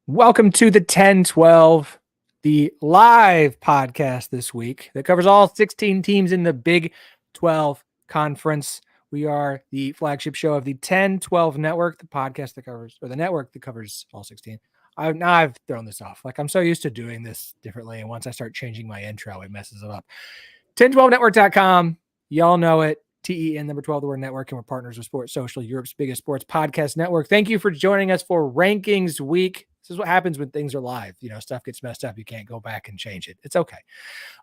Welcome to the 10-12, the live podcast this week that covers all 16 teams in the Big 12 conference. We are the flagship show of the 10-12 network, the podcast that covers, or the network that covers all 16. I've thrown this off. Like, I'm so used to doing this differently. And once I start changing my intro, it messes it up. 1012network.com. Y'all know it. TEN number 12, the word network, and we're partners with Sports Social, Europe's biggest sports podcast network. Thank you for joining us for Rankings Week. This is what happens when things are live. You know, stuff gets messed up. You can't go back and change it. It's okay.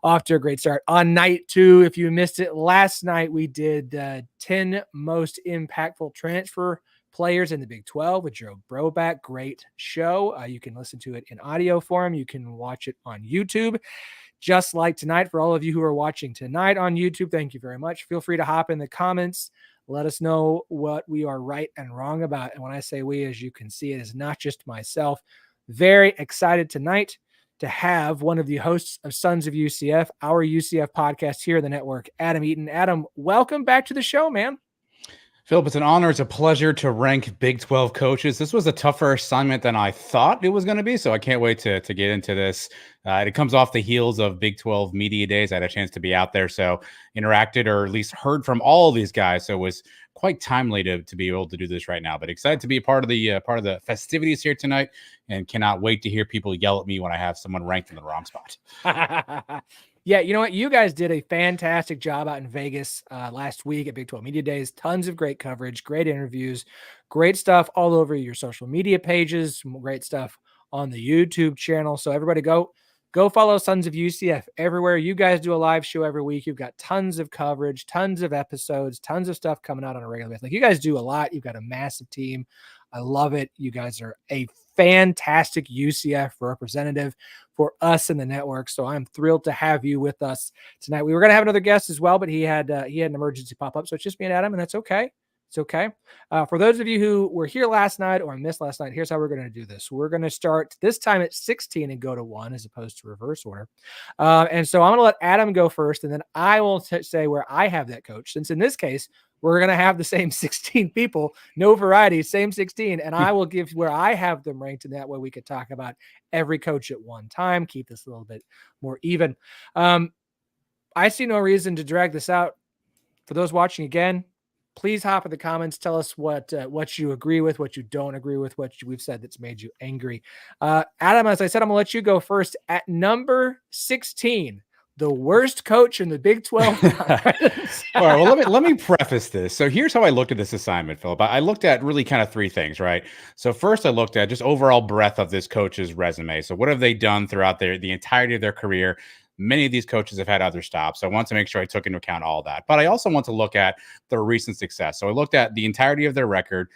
Off to a great start. On night 2, if you missed it, last night we did 10 most impactful transfer players in the Big 12 with Joe Broback. Great show. You can listen to it in audio form. You can watch it on YouTube. Just like tonight, for all of you who are watching tonight on YouTube, thank you very much. Feel free to hop in the comments. Let us know what we are right and wrong about. And when I say we, as you can see, it is not just myself. Very excited tonight to have one of the hosts of Sons of UCF, our UCF podcast here in the network, Adam Eaton. Adam, welcome back to the show, man. Phillip, it's an honor. It's a pleasure to rank Big 12 coaches. This was a tougher assignment than I thought it was going to be, so I can't wait to get into this. It comes off the heels of Big 12 Media Days. I had a chance to be out there, so interacted or at least heard from all of these guys, so it was quite timely to be able to do this right now. But excited to be a part of the festivities here tonight, and cannot wait to hear people yell at me when I have someone ranked in the wrong spot. Yeah, you know what? You guys did a fantastic job out in Vegas last week at Big 12 Media Days. Tons of great coverage, great interviews, great stuff all over your social media pages, great stuff on the YouTube channel. So everybody go follow Sons of UCF everywhere. You guys do a live show every week. You've got tons of coverage, tons of episodes, tons of stuff coming out on a regular basis. Like, you guys do a lot. You've got a massive team. I love it. You guys are a fantastic UCF representative for us in the network. So I'm thrilled to have you with us tonight. We were going to have another guest as well, but he had an emergency pop up. So it's just me and Adam, and that's okay. It's okay. For those of you who were here last night or missed last night, here's how we're going to do this. We're going to start this time at 16 and go to 1 as opposed to reverse order. And so I'm going to let Adam go first, and then I will say where I have that coach. Since in this case, we're going to have the same 16 people, no variety, same 16. And I will give where I have them ranked. And that way we could talk about every coach at one time, keep this a little bit more even. I see no reason to drag this out. For those watching again, please hop in the comments. Tell us what you agree with, what you don't agree with, what we've said that's made you angry. Adam, as I said, I'm going to let you go first. At number 16, the worst coach in the Big 12 conference. All right, well, let me preface this. So here's how I looked at this assignment, Phillip. I looked at really kind of 3 things, right? So first, I looked at just overall breadth of this coach's resume. So what have they done throughout the entirety of their career? Many of these coaches have had other stops. So I want to make sure I took into account all that. But I also want to look at their recent success. So I looked at the entirety of their record,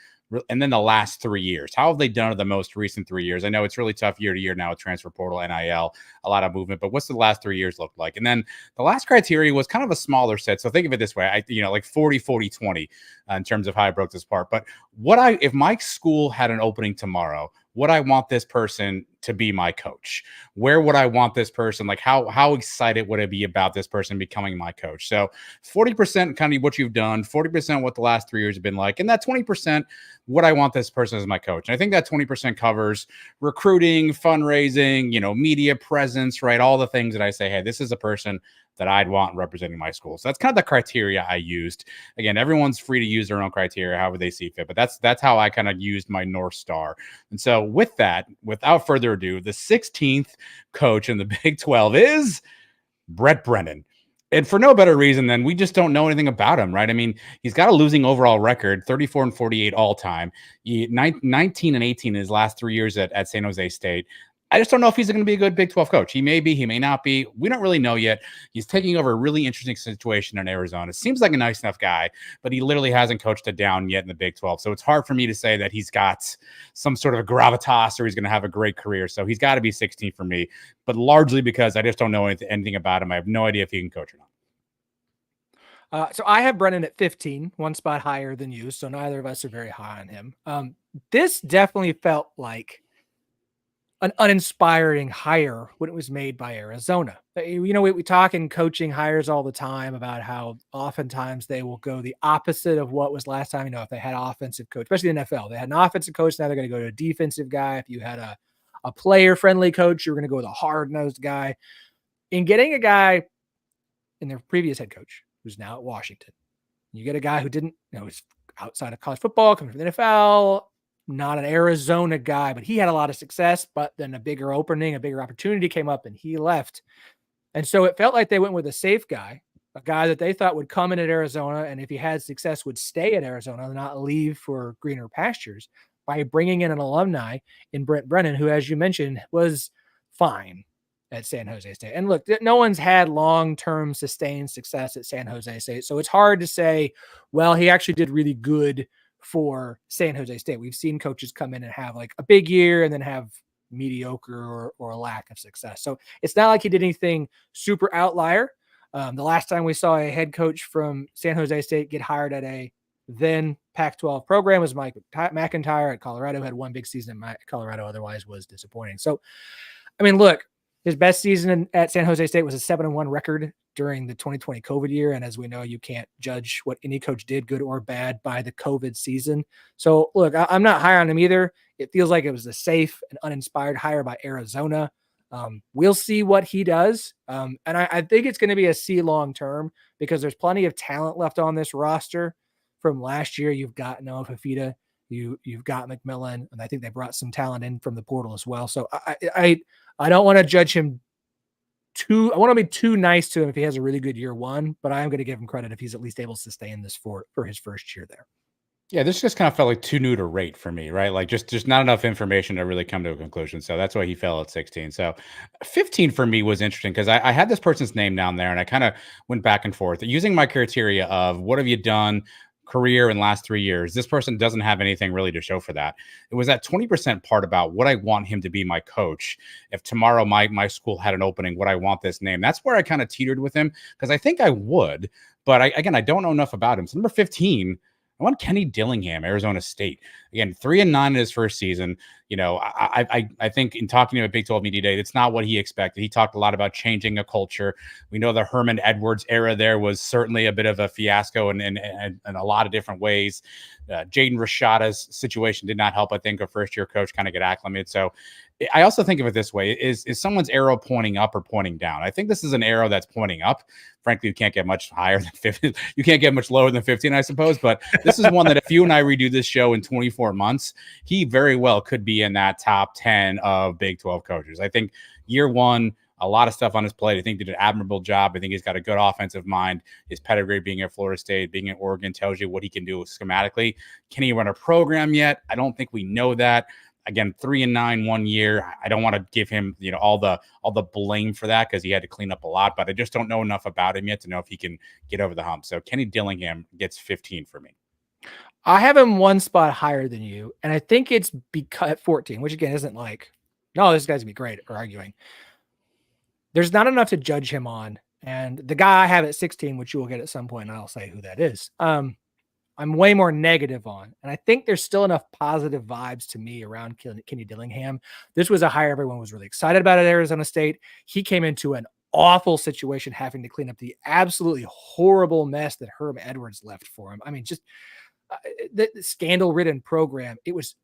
and then the last 3 years. How have they done in the most recent 3 years? I know it's really tough year to year now with transfer portal, NIL, a lot of movement, but what's the last 3 years look like? And then the last criteria was kind of a smaller set. So think of it this way, like 40, 40, 20 in terms of how I broke this apart. But if my school had an opening tomorrow, would I want this person to be my coach? Where would I want this person? Like, how excited would I be about this person becoming my coach? So 40% kind of what you've done, 40% what the last 3 years have been like, and that 20%, would I want this person as my coach? And I think that 20% covers recruiting, fundraising, media presence, right? All the things that I say, hey, this is a person that I'd want representing my school. So that's kind of the criteria I used. Again, everyone's free to use their own criteria, however they see fit, but that's how I kind of used my North Star. And so with that, without further ado, the 16th coach in the Big 12 is Brett Brennan. And for no better reason than we just don't know anything about him, right? I mean, he's got a losing overall record, 34 and 48 all time, 19 and 18 in his last 3 years at San Jose State. I just don't know if he's going to be a good Big 12 coach. He may be, he may not be. We don't really know yet. He's taking over a really interesting situation in Arizona. Seems like a nice enough guy, but he literally hasn't coached it down yet in the Big 12. So it's hard for me to say that he's got some sort of gravitas or he's going to have a great career. So he's got to be 16 for me, but largely because I just don't know anything about him. I have no idea if he can coach or not. So I have Brennan at 15, one spot higher than you. So neither of us are very high on him. This definitely felt like an uninspiring hire when it was made by Arizona. We talk in coaching hires all the time about how oftentimes they will go the opposite of what was last time. If they had offensive coach, especially the NFL, they had an offensive coach. Now they're going to go to a defensive guy. If you had a a player-friendly coach. You're going to go with a hard-nosed guy. In getting a guy in their previous head coach, who's now at Washington, you get a guy who didn't, was outside of college football, coming from the NFL, not an Arizona guy, but he had a lot of success. But then a bigger opening, a bigger opportunity came up, and he left. And so it felt like they went with a safe guy, a guy that they thought would come in at Arizona, and if he had success, would stay at Arizona and not leave for greener pastures, by bringing in an alumni in Brent Brennan, who, as you mentioned, was fine at San Jose State. And look, no one's had long-term sustained success at San Jose State, so it's hard to say, well, he actually did really good for San Jose State. We've seen coaches come in and have like a big year and then have mediocre or a lack of success. So it's not like he did anything super outlier. The last time we saw a head coach from San Jose State get hired at a then Pac-12 program was Mike McIntyre at Colorado, had one big season at Colorado, otherwise was disappointing. So, I mean, look, his best season at San Jose State was a 7-1 record during the 2020 COVID year. And as we know, you can't judge what any coach did, good or bad, by the COVID season. So look, I'm not high on him either. It feels like it was a safe and uninspired hire by Arizona. We'll see what he does. And I think it's going to be a C long-term, because there's plenty of talent left on this roster from last year. You've got Noah Fafita, you've got McMillan, and I think they brought some talent in from the portal as well. So I don't want to judge him I want to be too nice to him if he has a really good year one, but I am going to give him credit if he's at least able to sustain this for his first year there. Yeah, this just kind of felt like too new to rate for me, right? Like just not enough information to really come to a conclusion. So that's why he fell at 16. So 15 for me was interesting, because I had this person's name down there and I kind of went back and forth using my criteria of what have you done career in last 3 years. This person doesn't have anything really to show for that. It was that 20% part about what I want him to be my coach. If tomorrow my school had an opening, would I want this name? That's where I kind of teetered with him, because I think I would, but I don't know enough about him. So number 15, I want Kenny Dillingham, Arizona State. Again, 3-9 in his first season. I think in talking to him at Big 12 Media Day, it's not what he expected. He talked a lot about changing a culture. We know the Herman Edwards era there was certainly a bit of a fiasco in a lot of different ways. Jaden Rashada's situation did not help, I think, a first-year coach kind of get acclimated. So I also think of it this way. Is someone's arrow pointing up or pointing down? I think this is an arrow that's pointing up. Frankly, you can't get much higher than 15. You can't get much lower than 15, I suppose. But this is one that if you and I redo this show in 24 months, he very well could be in that top 10 of Big 12 coaches. I think year one, a lot of stuff on his plate. I think he did an admirable job. I think he's got a good offensive mind. His pedigree, being at Florida State, being at Oregon, tells you what he can do schematically. Can he run a program yet? I don't think we know that. Again, 3-9 1 year. I don't want to give him, all the blame for that, because he had to clean up a lot, but I just don't know enough about him yet to know if he can get over the hump. So Kenny Dillingham gets 15 for me. I have him one spot higher than you, and I think it's because at 14, which again isn't like, no, this guy's gonna be great or arguing. There's not enough to judge him on, and the guy I have at 16, which you will get at some point, and I'll say who that is. I'm way more negative on. And I think there's still enough positive vibes to me around Kenny Dillingham. This was a hire everyone was really excited about at Arizona State. He came into an awful situation, having to clean up the absolutely horrible mess that Herm Edwards left for him. I mean, just the scandal-ridden program. It was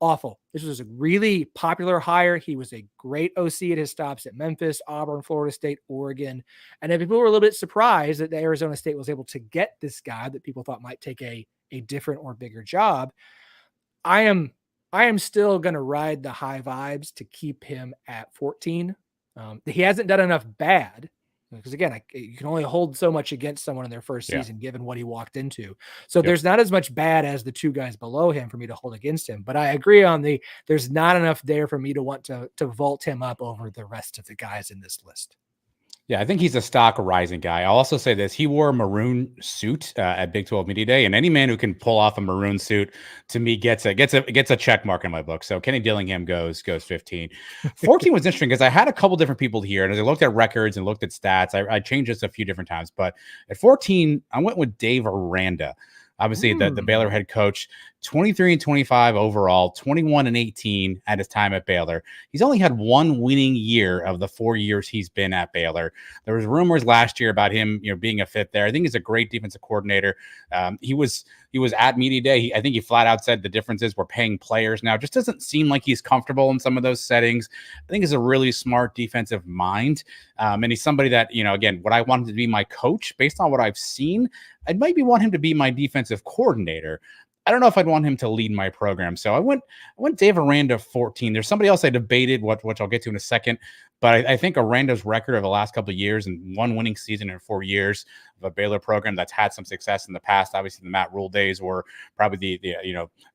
awful. This was a really popular hire. He was a great OC at his stops at Memphis, Auburn, Florida State, Oregon. And then people were a little bit surprised that the Arizona State was able to get this guy that people thought might take a different or bigger job. I am still going to ride the high vibes to keep him at 14. He hasn't done enough bad, because again, you can only hold so much against someone in their first season, given what he walked into. So there's not as much bad as the two guys below him for me to hold against him. But I agree on there's not enough there for me to want to vault him up over the rest of the guys in this list. Yeah, I think he's a stock rising guy. I'll also say this. He wore a maroon suit at Big 12 Media Day, and any man who can pull off a maroon suit, to me, gets a check mark in my book. So Kenny Dillingham goes 15. 14 was interesting, because I had a couple different people here, and as I looked at records and looked at stats, I changed this a few different times. But at 14, I went with Dave Aranda. Obviously, the Baylor head coach, 23-25 overall, 21-18 at his time at Baylor. He's only had one winning year of the 4 years he's been at Baylor. There was rumors last year about him, being a fit there. I think he's a great defensive coordinator. He was at media day. I think he flat out said the difference is we're paying players now. Just doesn't seem like he's comfortable in some of those settings. I think he's a really smart defensive mind. And he's somebody that, again, what I wanted to be my coach based on what I've seen, I'd maybe want him to be my defensive coordinator. I don't know if I'd want him to lead my program. So I went Dave Aranda 14. There's somebody else I debated, which I'll get to in a second. But I think Aranda's record of the last couple of years and one winning season in 4 years of a Baylor program that's had some success in the past. Obviously, the Matt Rule days were probably the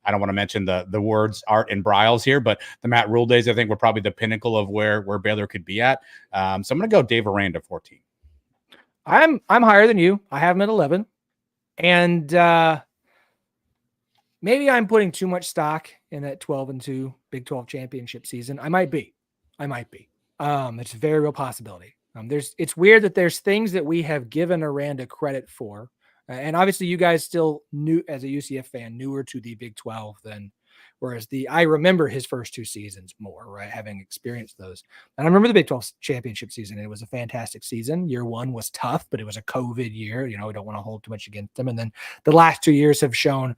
I don't want to mention the words Art and Briles here, but the Matt Rule days, I think, were probably the pinnacle of where Baylor could be at. So I'm going to go Dave Aranda 14. I'm higher than you. I have him at 11. And maybe I'm putting too much stock in that 12-2 Big 12 championship season. I might be. It's a very real possibility. It's weird that there's things that we have given Aranda credit for. And obviously you guys still new as a UCF fan, newer to the Big 12 than whereas I remember his first 2 seasons more, right? Having experienced those. And I remember the Big 12 championship season. It was a fantastic season. Year 1 was tough, but it was a COVID year. We don't want to hold too much against them. And then the last 2 years have shown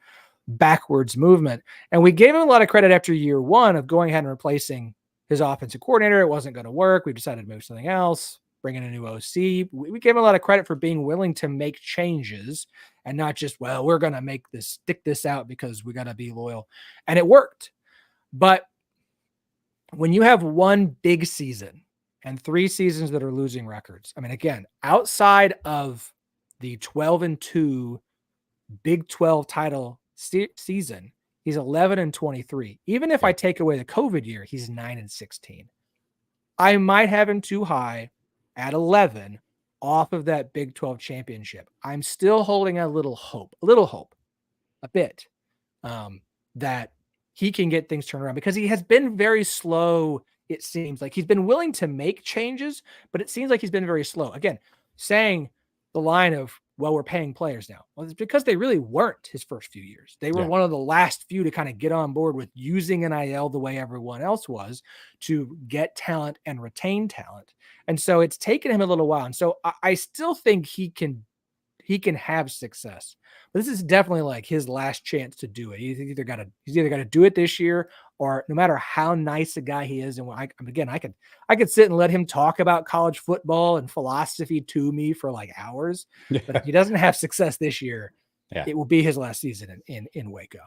backwards movement. And we gave him a lot of credit after year 1 of going ahead and replacing his offensive coordinator. It wasn't going to work. We decided to move something else, bring in a new OC. We gave him a lot of credit for being willing to make changes and not just, well, we're going to stick this out because we got to be loyal. And it worked. But when you have one big season and 3 seasons that are losing records, I mean, again, outside of the 12-2 Big 12 title season, he's 11-23. Even if I take away the COVID year, he's 9-16. I might have him too high at 11 off of that Big 12 championship. I'm still holding a bit, that he can get things turned around because he has been very slow. It seems like he's been willing to make changes, but it seems like he's been very slow. Again, saying the line of, well, we're paying players now. Well, it's because they really weren't his first few years. They were one of the last few to kind of get on board with using NIL the way everyone else was to get talent and retain talent. And so it's taken him a little while. And so I still think he can have success. But this is definitely like his last chance to do it. He's either got to do it this year, or no matter how nice a guy he is. And I could sit and let him talk about college football and philosophy to me for like hours. But if he doesn't have success this year, it will be his last season in Waco.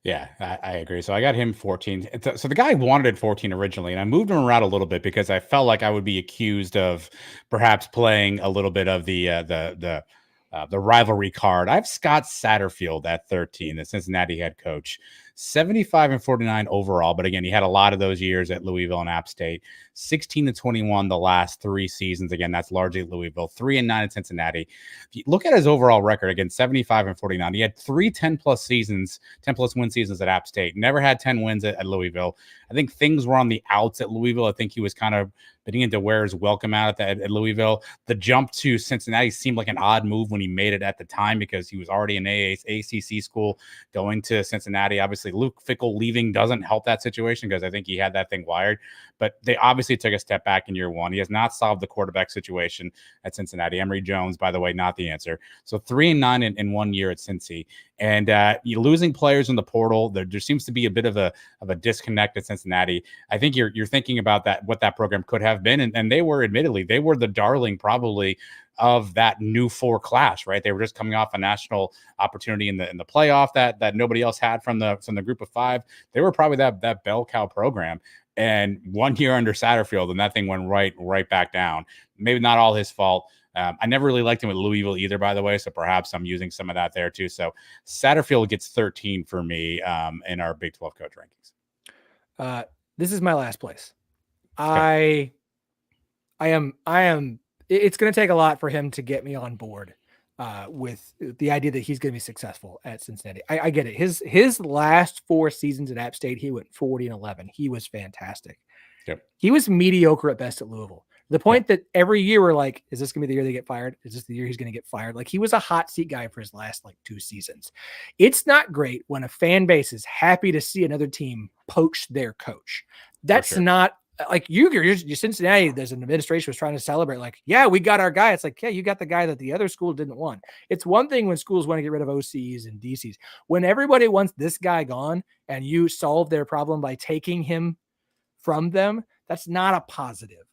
Yeah, I agree. So I got him 14. So the guy wanted 14 originally, and I moved him around a little bit because I felt like I would be accused of perhaps playing a little bit of the rivalry card. I have Scott Satterfield at 13, the Cincinnati head coach. 75-49 overall, but again, he had a lot of those years at Louisville and App State. 16-21 the last 3 seasons. Again, that's largely at Louisville. 3-9 at Cincinnati. If you look at his overall record, again, 75-49. He had 3 10-plus seasons, 10-plus win seasons at App State. Never had 10 wins at Louisville. I think things were on the outs at Louisville. I think he was kind of beginning to wear his welcome out at Louisville. The jump to Cincinnati seemed like an odd move when he made it at the time because he was already in ACC school going to Cincinnati. Obviously, Luke Fickell leaving doesn't help that situation because I think he had that thing wired. But they obviously took a step back in year 1. He has not solved the quarterback situation at Cincinnati. Emory Jones, by the way, not the answer. So 3-9 in 1 year at Cincy. And you're losing players in the portal. There seems to be a bit of a disconnect at Cincinnati. I think you're thinking about that, what that program could have been. And they were, admittedly, they were the darling probably of that new 4 class, right? They were just coming off a national opportunity in the playoff that nobody else had from the group of 5. They were probably that bell cow program. And 1 year under Satterfield, and that thing went right back down. Maybe not all his fault. I never really liked him with Louisville either, by the way, so perhaps I'm using some of that there too. So Satterfield gets 13 for me in our Big 12 coach rankings. This is my last place. Okay. I am. It's going to take a lot for him to get me on board with the idea that he's going to be successful at Cincinnati. I get it. His last 4 seasons at App State, he went 40-11. He was fantastic. Yep. He was mediocre at best at Louisville. The point that every year we're like, is this going to be the year they get fired? Is this the year he's going to get fired? Like, he was a hot seat guy for his last like 2 seasons. It's not great when a fan base is happy to see another team poach their coach. That's not like you're Cincinnati. There's an administration was trying to celebrate, like, yeah, we got our guy. It's like, yeah, you got the guy that the other school didn't want. It's one thing when schools want to get rid of OCs and DCs. When everybody wants this guy gone and you solve their problem by taking him from them, that's not a positive.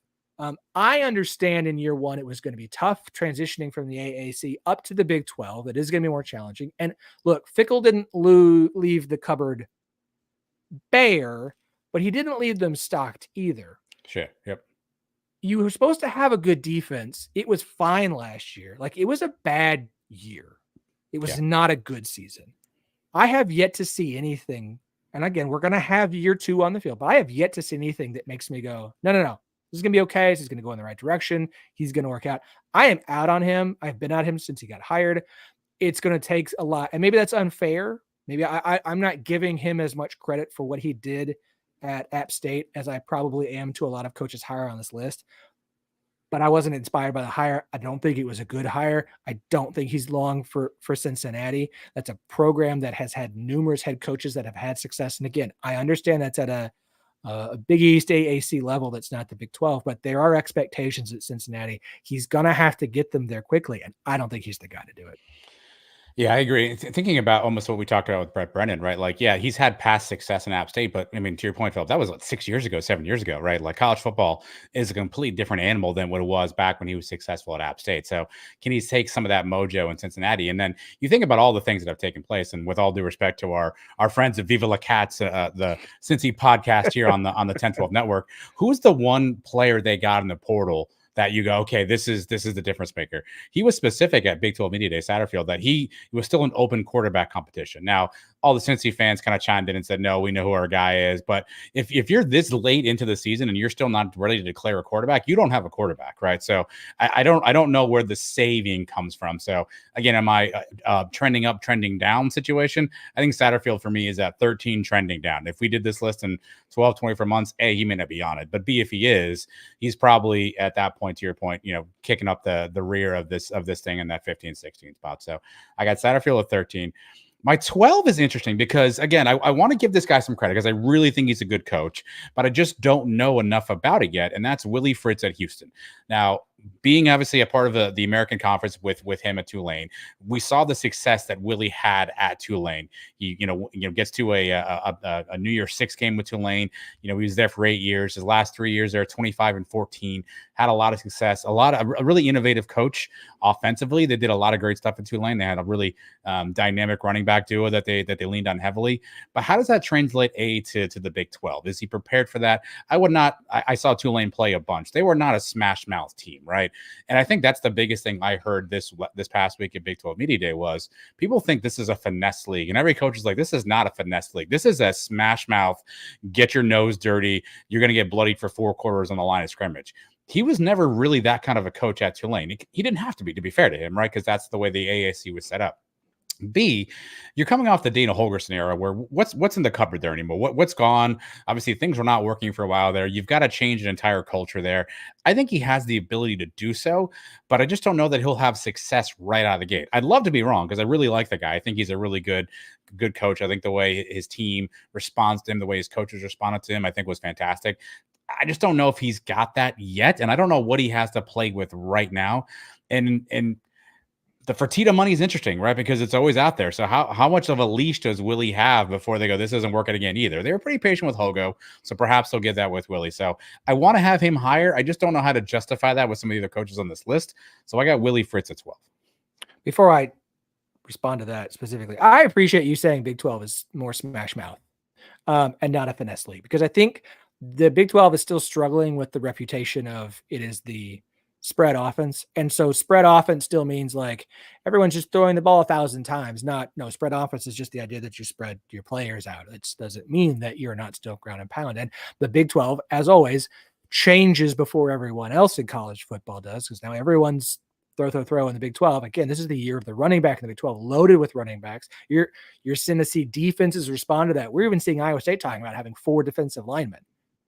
I understand in year one it was going to be tough transitioning from the AAC up to the Big 12. It is going to be more challenging. And look, Fickle didn't leave the cupboard bare, but he didn't leave them stocked either. Sure. Yep. You were supposed to have a good defense. It was fine last year. Like, it was a bad year. It was not a good season. I have yet to see anything. And again, we're going to have year 2 on the field, but I have yet to see anything that makes me go, no. This is going to be okay. This is going to go in the right direction. He's going to work out. I am out on him. I've been at him since he got hired. It's going to take a lot. And maybe that's unfair. Maybe I'm not giving him as much credit for what he did at App State as I probably am to a lot of coaches higher on this list. But I wasn't inspired by the hire. I don't think it was a good hire. I don't think he's long for Cincinnati. That's a program that has had numerous head coaches that have had success. And again, I understand that's at a Big East AAC level. That's not the Big 12, but there are expectations at Cincinnati. He's going to have to get them there quickly. And I don't think he's the guy to do it. Yeah, I agree. Thinking about almost what we talked about with Brett Brennan, right? Like, yeah, he's had past success in App State, but I mean, to your point, Phillip, that was like 6 years ago, 7 years ago, right? Like, college football is a completely different animal than what it was back when he was successful at App State. So can he take some of that mojo in Cincinnati? And then you think about all the things that have taken place, and with all due respect to our friends at Viva La Cats, the Cincy podcast here on the 10-12 network, who's the one player they got in the portal that you go, okay, this is the difference maker? He was specific at Big 12 Media Day Satterfield that he was still an open quarterback competition. Now, all the Cincy fans kind of chimed in and said, no, we know who our guy is. But if you're this late into the season and you're still not ready to declare a quarterback, you don't have a quarterback, right? So I don't know where the saving comes from. So again, am I trending up, trending down situation? I think Satterfield for me is at 13 trending down. If we did this list in 12, 24 months, A, he may not be on it, but B, if he is, he's probably at that point, to your point, kicking up the rear of this thing in that 15, 16 spot. So I got Satterfield at 13. My 12 is interesting because, again, I want to give this guy some credit because I really think he's a good coach, but I just don't know enough about it yet, and that's Willie Fritz at Houston. Now, being obviously a part of the American Conference with him at Tulane, we saw the success that Willie had at Tulane. He gets to a New Year's Six game with Tulane. He was there for 8 years. His last 3 years there, 25-14, had a lot of success. A really innovative coach offensively. They did a lot of great stuff at Tulane. They had a really dynamic running back duo that they leaned on heavily. But how does that translate to the Big 12? Is he prepared for that? I would not. I saw Tulane play a bunch. They were not a smash mouth team, right? And I think that's the biggest thing I heard this past week at Big 12 Media Day was people think this is a finesse league, and every coach is like, this is not a finesse league. This is a smash mouth, get your nose dirty. You're going to get bloodied for 4 quarters on the line of scrimmage. He was never really that kind of a coach at Tulane. He didn't have to be fair to him, right? Because that's the way the AAC was set up. B, you're coming off the Dana Holgorsen era where what's in the cupboard there anymore? What's gone? Obviously, things were not working for a while there. You've got to change an entire culture there. I think he has the ability to do so, but I just don't know that he'll have success right out of the gate. I'd love to be wrong because I really like the guy. I think he's a really good coach. I think the way his team responds to him, the way his coaches responded to him, I think was fantastic. I just don't know if he's got that yet, and I don't know what he has to play with right now. And the Fertitta money is interesting, right? Because it's always out there. So how much of a leash does Willie have before they go, this isn't working again either? They were pretty patient with Hogo, so perhaps they'll get that with Willie. So I want to have him higher. I just don't know how to justify that with some of the other coaches on this list. So I got Willie Fritz at 12. Before I respond to that specifically, I appreciate you saying Big 12 is more smash mouth and not a finesse league, because I think the Big 12 is still struggling with the reputation of it is the spread offense. And so spread offense still means like everyone's just throwing the ball 1,000 times. Spread offense is just the idea that you spread your players out. It doesn't mean that you're not still ground and pound. And the Big 12, as always, changes before everyone else in college football does, because now everyone's throw in the Big 12. Again, this is the year of the running back in the Big 12, loaded with running backs. You're seeing to see defenses respond to that. We're even seeing Iowa State talking about having 4 defensive linemen.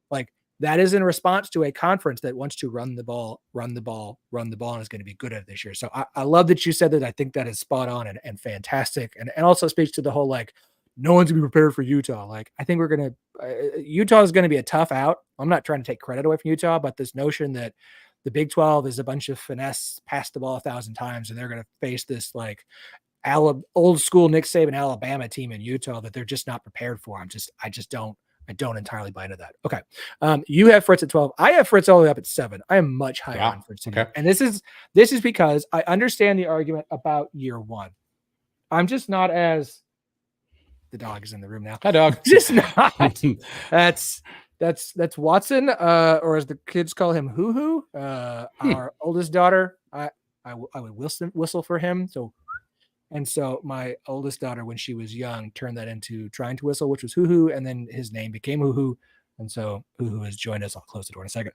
Like, That is in response to a conference that wants to run the ball, and is going to be good at it this year. So I love that you said that. I think that is spot on and fantastic. And also speaks to the whole, like, no one's gonna be prepared for Utah. Like, I think Utah is going to be a tough out. I'm not trying to take credit away from Utah, but this notion that the Big 12 is a bunch of finesse, pass the ball 1,000 times, and they're going to face this like old school Nick Saban Alabama team in Utah that they're just not prepared for. I don't entirely buy into that. Okay. You have Fritz at 12. I have Fritz all the way up at 7. I am much higher on Fritz. Okay. And this is because I understand the argument about year one. I'm just not as the dog is in the room now. Hi, dog. Just not. That's Watson, or as the kids call him, Hoo Hoo. Our oldest daughter. I would whistle for him. So my oldest daughter, when she was young, turned that into trying to whistle, which was Hoo Hoo, and then his name became Hoo Hoo. And so Hoo Hoo has joined us. I'll close the door in a second.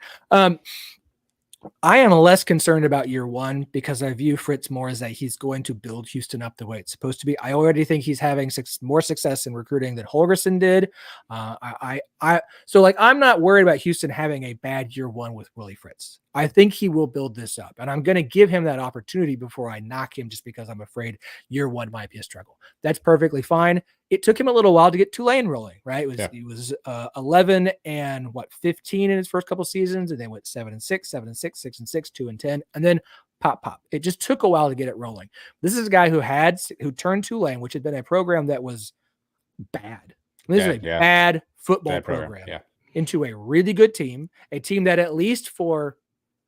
I am less concerned about year one because I view Fritz more as that he's going to build Houston up the way it's supposed to be. I already think he's having more success in recruiting than Holgorsen did. So I'm not worried about Houston having a bad year one with Willie Fritz. I think he will build this up, and I'm going to give him that opportunity before I knock him just because I'm afraid year one might be a struggle. That's perfectly fine. It took him a little while to get Tulane rolling, right? He was 11 and 15 in his first couple seasons, and then went 7-6, 7-6, 6-6, 2-10, and then pop. It just took a while to get it rolling. This is a guy who turned Tulane, which had been a program that was bad. This is a bad football program into a really good team, a team that at least for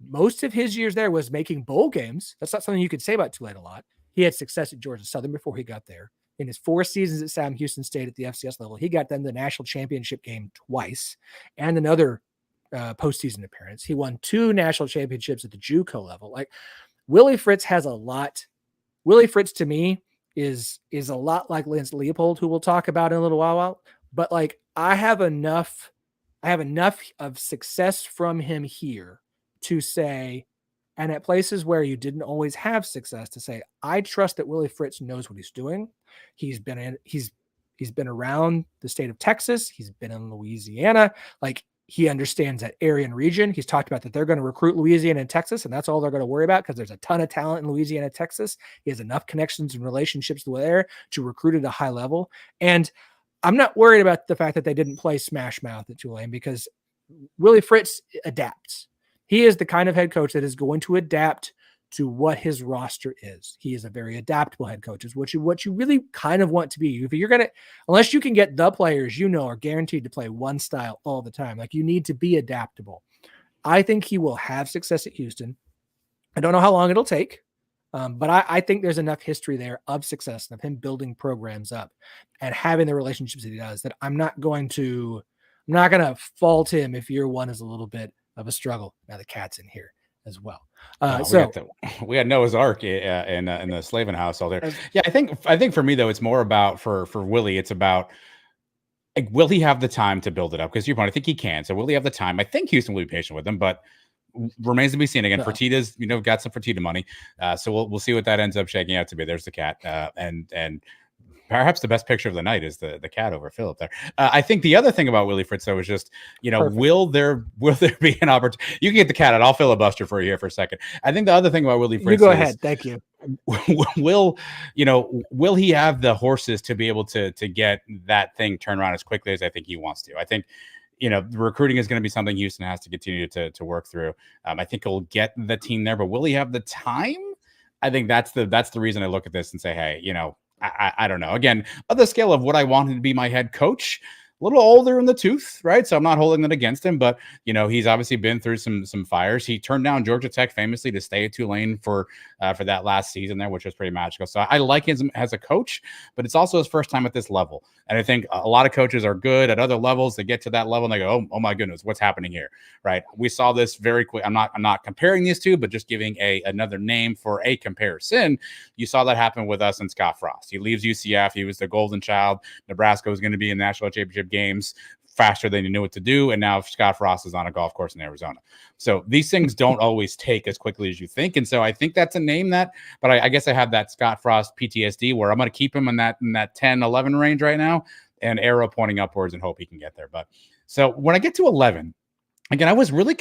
most of his years there was making bowl games. That's not something you could say about Tulane a lot. He had success at Georgia Southern before he got there. In his 4 seasons at Sam Houston State at the FCS level, he got them the national championship game twice and another postseason appearance. He won 2 national championships at the JUCO level. Like, Willie Fritz has a lot. Willie Fritz to me is a lot like Lance Leopold, who we'll talk about in a little while. But like, I have enough of success from him here to say, and at places where you didn't always have success, to say, I trust that Willie Fritz knows what he's doing. He's been around the state of Texas. He's been in Louisiana. Like, he understands that area and region. He's talked about that they're going to recruit Louisiana and Texas, and that's all they're going to worry about because there's a ton of talent in Louisiana and Texas. He has enough connections and relationships there to recruit at a high level. And I'm not worried about the fact that they didn't play smash mouth at Tulane because Willie Fritz adapts. He is the kind of head coach that is going to adapt to what his roster is. He is a very adaptable head coach, is what you really kind of want to be. If you're going to, unless you can get the players, are guaranteed to play one style all the time. Like, you need to be adaptable. I think he will have success at Houston. I don't know how long it'll take, but I think there's enough history there of success and of him building programs up and having the relationships that he does that I'm not going to fault him if year one is a little bit of a struggle. Now the cat's in here as well. We had Noah's Ark in the Slavin house all there. Yeah, I think for me though, it's more about for Willie. It's about, like, will he have the time to build it up? Because your point, I think he can. So will he have the time? I think Houston will be patient with him, but remains to be seen. Again, Fertitta's got some Fertitta money, so we'll see what that ends up shaking out to be. There's the cat, and perhaps the best picture of the night is the cat over Phillip there. I think the other thing about Willie Fritz though is just, will there be an opportunity? You can get the cat out. I'll filibuster for you here for a second. I think the other thing about Willie Fritz, you go ahead. Thank you. Will he have the horses to be able to get that thing turned around as quickly as I think he wants to? I think, the recruiting is going to be something Houston has to continue to work through. I think he'll get the team there, but will he have the time? I think that's the reason I look at this and say, hey, I don't know. Again, on the scale of what I wanted to be my head coach, a little older in the tooth, right? So I'm not holding that against him, but he's obviously been through some fires. He turned down Georgia Tech famously to stay at Tulane for that last season there, which was pretty magical. So I like him as a coach, but it's also his first time at this level. And I think a lot of coaches are good at other levels. They get to that level and they go, oh my goodness, what's happening here, right? We saw this very quick. I'm not comparing these two, but just giving another name for a comparison. You saw that happen with us and Scott Frost. He leaves UCF. He was the golden child. Nebraska was going to be in national championship games faster than he knew what to do, and now Scott Frost is on a golf course in Arizona. So these things don't always take as quickly as you think, and so I think that's a name but I guess I have that Scott Frost PTSD where I'm going to keep him in that 10-11 range right now, and arrow pointing upwards and hope he can get there. But so when I get to 11, again, I was really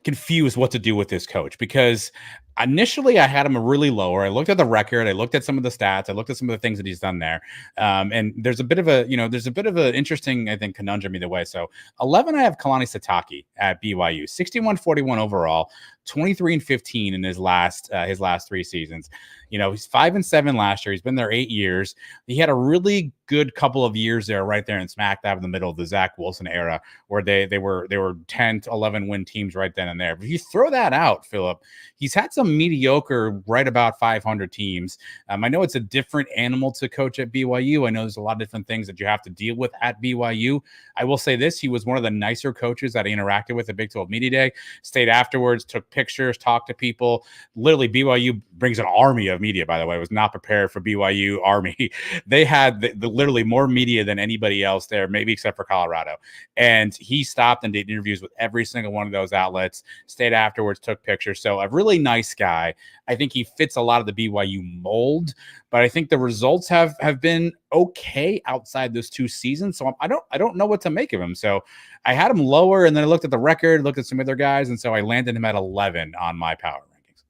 confused what to do with this coach because initially I had him really lower. I looked at the record, I looked at some of the stats, I looked at some of the things that he's done there. And there's a bit of an interesting, I think, conundrum either way. So 11, I have Kalani Sitake at BYU, 61-41 overall, 23-15 in his last 3 seasons. He's 5-7 last year. He's been there 8 years. He had a really good couple of years there, right there in smack dab in the middle of the Zach Wilson era, where they were 10 to 11 win teams right then and there. But if you throw that out, Phillip, he's had some mediocre, right about 500 teams. I know it's a different animal to coach at BYU. I know there's a lot of different things that you have to deal with at BYU. I will say this: he was one of the nicer coaches that I interacted with at Big 12 Media Day. Stayed afterwards, took pictures, talked to people. Literally, BYU brings an army of media, by the way. I was not prepared for BYU Army. They had literally more media than anybody else there, maybe except for Colorado. And he stopped and did interviews with every single one of those outlets, stayed afterwards, took pictures. So a really nice guy. I think he fits a lot of the BYU mold, but I think the results have been okay outside those 2 seasons. So I don't know what to make of him. So I had him lower, and then I looked at the record, looked at some other guys, and so I landed him at 11 on my power rankings.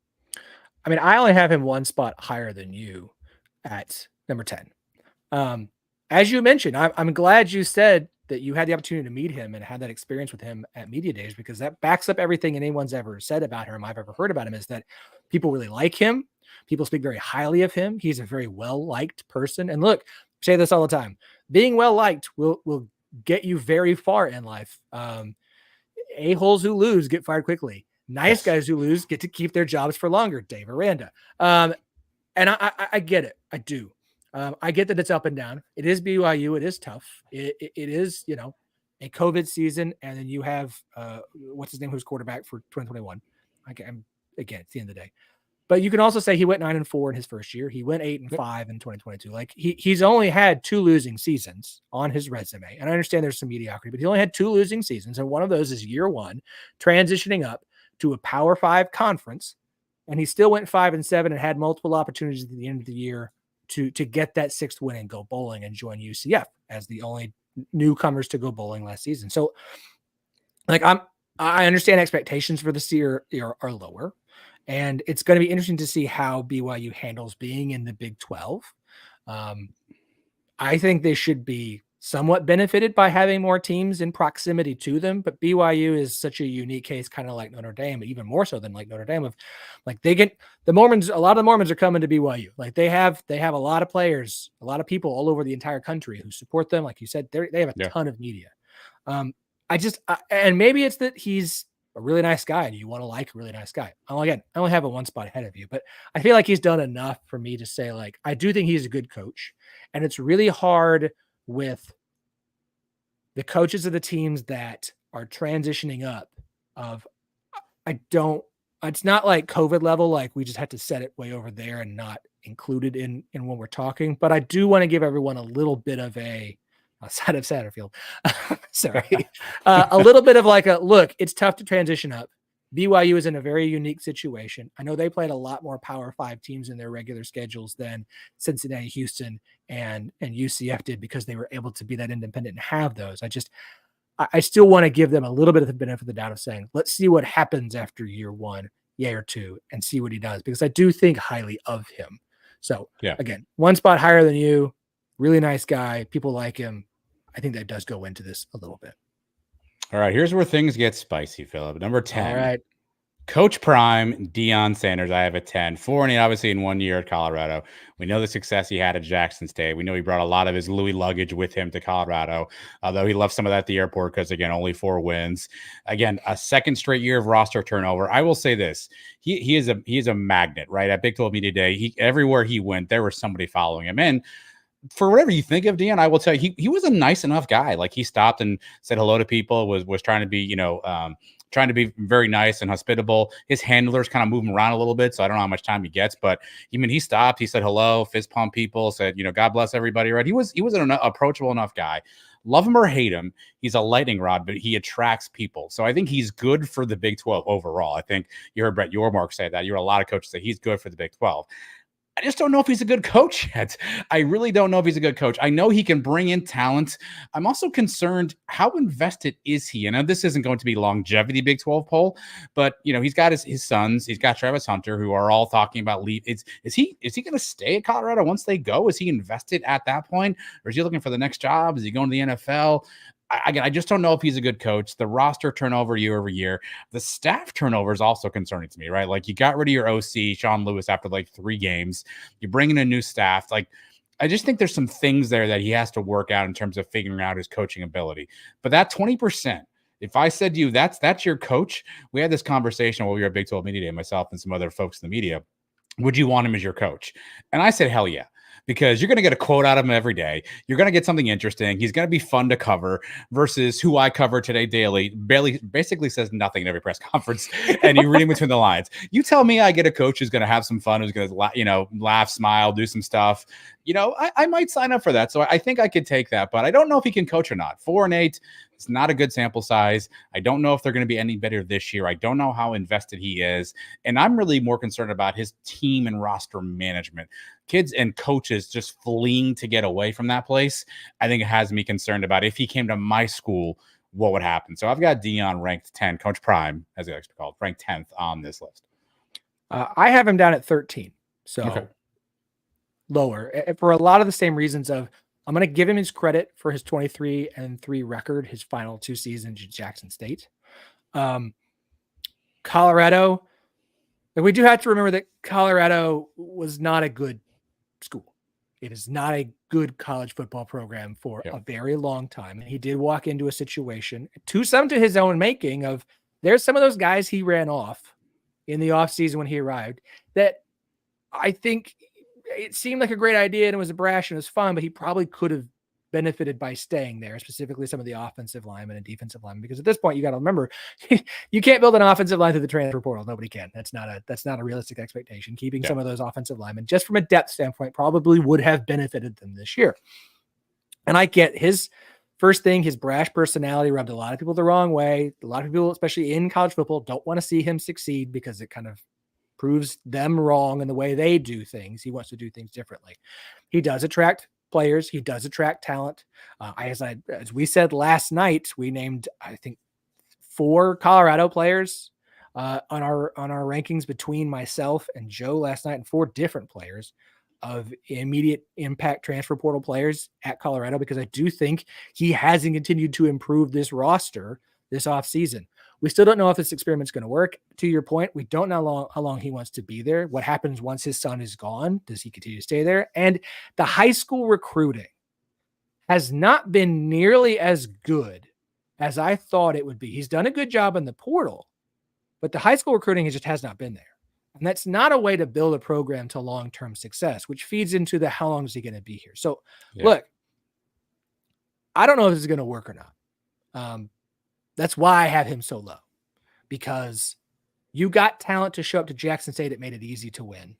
I mean, I only have him one spot higher than you at number 10. As you mentioned, I'm glad you said that you had the opportunity to meet him and had that experience with him at media days, because that backs up everything anyone's ever said about him, I've ever heard about him, is that people really like him. People speak very highly of him. He's a very well-liked person. And look, I say this all the time: being well-liked will get you very far in life. A-holes who lose get fired quickly. Nice guys who lose get to keep their jobs for longer. Dave Aranda. And I get it. I do. I get that it's up and down. It is BYU. It is tough. It is, a COVID season. And then you have, what's his name, who's quarterback for 2021. Again, it's the end of the day. But you can also say he went 9-4 in his first year. He went 8-5 in 2022. Like he's only had 2 losing seasons on his resume. And I understand there's some mediocrity, but he only had 2 losing seasons. And one of those is year 1, transitioning up to a Power 5 conference. And he still went 5-7 and had multiple opportunities at the end of the year to get that 6th win and go bowling and join UCF as the only newcomers to go bowling last season. So like I understand expectations for this year are lower, and it's going to be interesting to see how BYU handles being in the Big 12. I think they should be somewhat benefited by having more teams in proximity to them, but BYU is such a unique case, kind of like Notre Dame, even more so than like Notre Dame. Of like they get the Mormons, a lot of the Mormons are coming to BYU. Like they have a lot of players, a lot of people all over the entire country who support them. Like you said, they have a ton of media. And maybe it's that he's a really nice guy and you want to like a really nice guy. I only have a 1 spot ahead of you, but I feel like he's done enough for me to say, like, I do think he's a good coach, and it's really hard with the coaches of the teams that are transitioning up it's not like COVID level, like we just had to set it way over there and not included in when we're talking, but I do want to give everyone a little bit of outside of Satterfield, sorry, a little bit of like a look. It's tough to transition up. BYU is in a very unique situation. I know they played a lot more Power 5 teams in their regular schedules than Cincinnati, Houston, and UCF did, because they were able to be that independent and have those. I still want to give them a little bit of the benefit of the doubt of saying, let's see what happens after year 1, year 2, and see what he does, because I do think highly of him. So again, 1 spot higher than you, really nice guy. People like him. I think that does go into this a little bit. All right, here's where things get spicy, Phillip. Number 10. All right. Coach Prime, Deion Sanders, I have a 10. 4-8, obviously, in 1 year at Colorado. We know the success he had at Jackson State. We know he brought a lot of his Louis luggage with him to Colorado, although he left some of that at the airport because, again, only 4 wins. Again, a 2nd straight year of roster turnover. I will say this. He is a magnet, right? At Big 12 Media Day, everywhere he went, there was somebody following him. And for whatever you think of Deion, I will tell you, he was a nice enough guy. Like, he stopped and said hello to people, was trying to be, trying to be very nice and hospitable. His handlers kind of move him around a little bit, so I don't know how much time he gets, but he stopped, he said hello, fist pump people, said, God bless everybody, right? He was an approachable enough guy. Love him or hate him, he's a lightning rod, but he attracts people. So I think he's good for the Big 12 overall. I think you heard Brett Yormark say that. You heard a lot of coaches say he's good for the Big 12. I just don't know if he's a good coach yet. I really don't know if he's a good coach. I know he can bring in talent. I'm also concerned, how invested is he? I know this isn't going to be longevity Big 12 poll, but he's got his sons. He's got Travis Hunter, who are all talking about leave. Is he going to stay at Colorado once they go? Is he invested at that point, or is he looking for the next job? Is he going to the NFL? I just don't know if he's a good coach. The roster turnover year over year, the staff turnover is also concerning to me, right? Like, you got rid of your OC, Sean Lewis, after like 3 games. You bring in a new staff. Like, I just think there's some things there that he has to work out in terms of figuring out his coaching ability. But that 20%, if I said to you, that's your coach, we had this conversation while we were at Big 12 Media Day, myself and some other folks in the media. Would you want him as your coach? And I said, hell yeah. Because you're going to get a quote out of him every day. You're going to get something interesting. He's going to be fun to cover versus who I cover today daily. Basically says nothing in every press conference, and you're reading between the lines. You tell me I get a coach who's going to have some fun, who's going to laugh, smile, do some stuff. I might sign up for that. So I think I could take that, but I don't know if he can coach or not. 4-8. It's not a good sample size. I don't know if they're going to be any better this year. I don't know how invested he is. And I'm really more concerned about his team and roster management. Kids and coaches just fleeing to get away from that place. I think it has me concerned about if he came to my school, what would happen. So I've got Dion ranked 10, Coach Prime, as he likes to be called, ranked 10th on this list. I have him down at 13. So okay. Lower for a lot of the same reasons of, I'm going to give him his credit for his 23-3 record, his final 2 seasons at Jackson State. Colorado, we do have to remember that Colorado was not a good school. It is not a good college football program for a very long time. And he did walk into a situation, to his own making, of there's some of those guys he ran off in the offseason when he arrived that I think it seemed like a great idea and it was a brash and it was fun, but he probably could have benefited by staying there, specifically some of the offensive linemen and defensive linemen, because at this point you got to remember, you can't build an offensive line through the transfer portal. Nobody can. That's not a realistic expectation. Keeping some of those offensive linemen, just from a depth standpoint, probably would have benefited them this year. And I get his first thing, his brash personality rubbed a lot of people the wrong way. A lot of people, especially in college football, don't want to see him succeed because it kind of proves them wrong in the way they do things. He wants to do things differently. He does attract players. He does attract talent. As we said last night, we named, I think, 4 Colorado players on our rankings between myself and Joe last night, and 4 different players of immediate impact transfer portal players at Colorado, because I do think he hasn't continued to improve this roster this offseason. We still don't know if this experiment's going to work. To your point, we don't know how long he wants to be there. What happens once his son is gone? Does he continue to stay there? And the high school recruiting has not been nearly as good as I thought it would be. He's done a good job in the portal, but the high school recruiting just has not been there. And that's not a way to build a program to long-term success, which feeds into the how long is he going to be here? So, look, I don't know if this is going to work or not. That's why I have him so low, because you got talent to show up to Jackson State. It made it easy to win.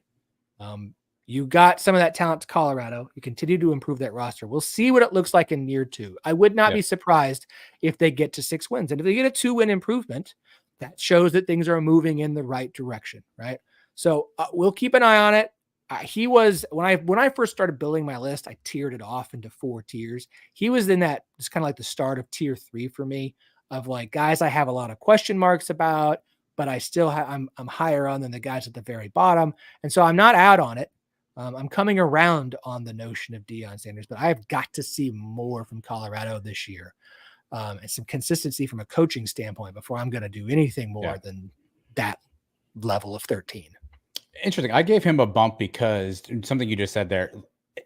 You got some of that talent to Colorado. You continue to improve that roster. We'll see what it looks like in year 2. I would not be surprised if they get to 6 wins. And if they get a 2-win improvement, that shows that things are moving in the right direction, right? So we'll keep an eye on it. He was, when I first started building my list, I tiered it off into 4 tiers. He was in that, it's kind of like the start of tier 3 for me, of like guys I have a lot of question marks about, but I still I'm higher on than the guys at the very bottom. And so I'm not out on it. I'm coming around on the notion of Deion Sanders, but I've got to see more from Colorado this year, and some consistency from a coaching standpoint before I'm going to do anything more than that level of 13. Interesting. I gave him a bump because something you just said there,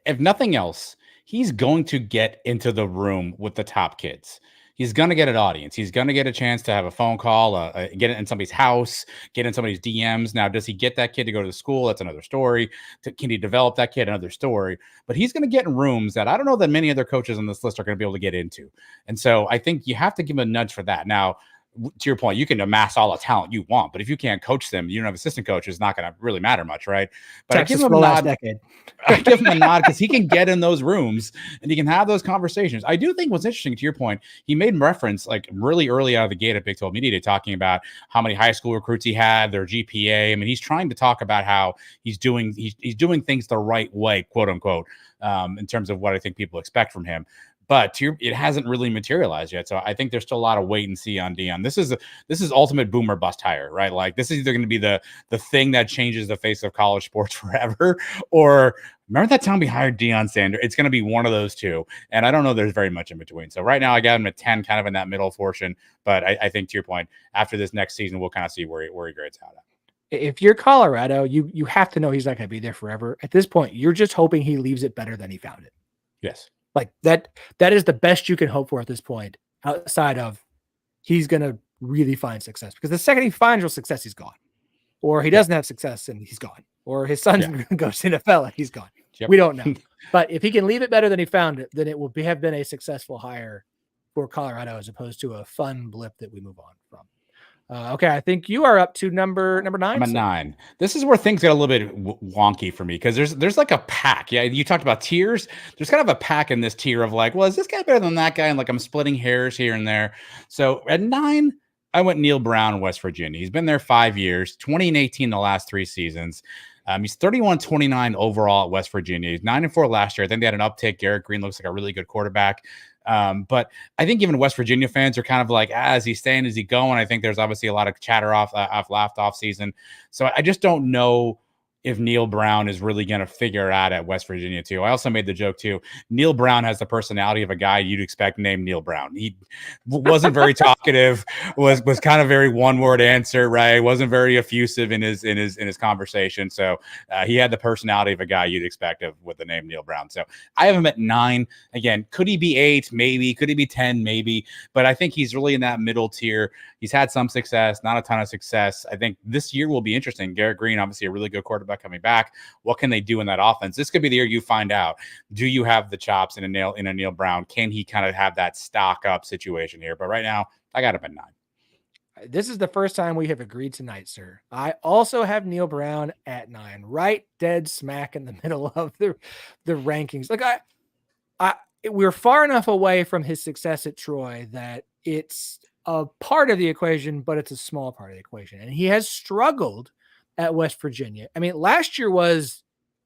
if nothing else, he's going to get into the room with the top kids. He's going to get an audience. He's going to get a chance to have a phone call, get it in somebody's house, get in somebody's DMs. Now, does he get that kid to go to the school? That's another story. Can he develop that kid? Another story. But he's going to get in rooms that I don't know that many other coaches on this list are going to be able to get into. And so I think you have to give him a nudge for that. Now, to your point, you can amass all the talent you want, but if you can't coach them, you don't have assistant coach, it's not going to really matter much, right? But I give Texas him for a the last nod. decade. I give him a nod because he can get in those rooms and he can have those conversations. I do think what's interesting, to your point, he made reference like really early out of the gate at Big 12 Media Day, talking about how many high school recruits he had, their GPA. I mean, he's trying to talk about how he's doing things the right way, quote unquote, in terms of what I think people expect from him. But it hasn't really materialized yet. So I think there's still a lot of wait and see on Dion. This is ultimate boomer bust hire, right? Like, this is either going to be the thing that changes the face of college sports forever, or remember that time we hired Deion Sanders? It's going to be one of those two. And I don't know there's very much in between. So right now I got him at 10, kind of in that middle portion. But I think, to your point, after this next season, we'll kind of see where he grades out at. If you're Colorado, you have to know he's not going to be there forever. At this point, you're just hoping he leaves it better than he found it. Yes. Like that is the best you can hope for at this point, outside of he's going to really find success. Because the second he finds real success, he's gone. Or he doesn't have success and he's gone. Or his son's going to go to the NFL and he's gone. Yep. We don't know. But if he can leave it better than he found it, then it will have been a successful hire for Colorado, as opposed to a fun blip that we move on from. Okay, I think you are up to number 9. I'm at 9. This is where things get a little bit wonky for me, because there's like a pack. Yeah, you talked about tiers. There's kind of a pack in this tier of like, well, is this guy better than that guy? And like, I'm splitting hairs here and there. So at 9, I went Neil Brown, West Virginia. He's been there 5 years, 20 and 18 the last 3 seasons. He's 31-29 overall at West Virginia. He's 9-4 last year. I think they had an uptick. Garrett Green looks like a really good quarterback. But I think even West Virginia fans are kind of like, is he staying? Is he going? I think there's obviously a lot of chatter off season. So I just don't know if Neil Brown is really going to figure it out at West Virginia too. I also made the joke too. Neil Brown has the personality of a guy you'd expect named Neil Brown. He wasn't very talkative, was kind of very one-word answer, right? Wasn't very effusive in his conversation. So he had the personality of a guy you'd expect with the name Neil Brown. So I have him at 9. Again, could he be 8? Maybe. Could he be 10? Maybe. But I think he's really in that middle tier. He's had some success, not a ton of success. I think this year will be interesting. Garrett Green, obviously a really good quarterback coming back. What can they do in that offense? This could be the year you find out. Do you have the chops in a Neil Brown? Can he kind of have that stock up situation here? But right now, I got him at 9. This is the first time we have agreed tonight, sir. I also have Neil Brown at 9, right dead smack in the middle of the rankings. Like we're far enough away from his success at Troy that it's a part of the equation, but it's a small part of the equation. And he has struggled at West Virginia. I mean, last year was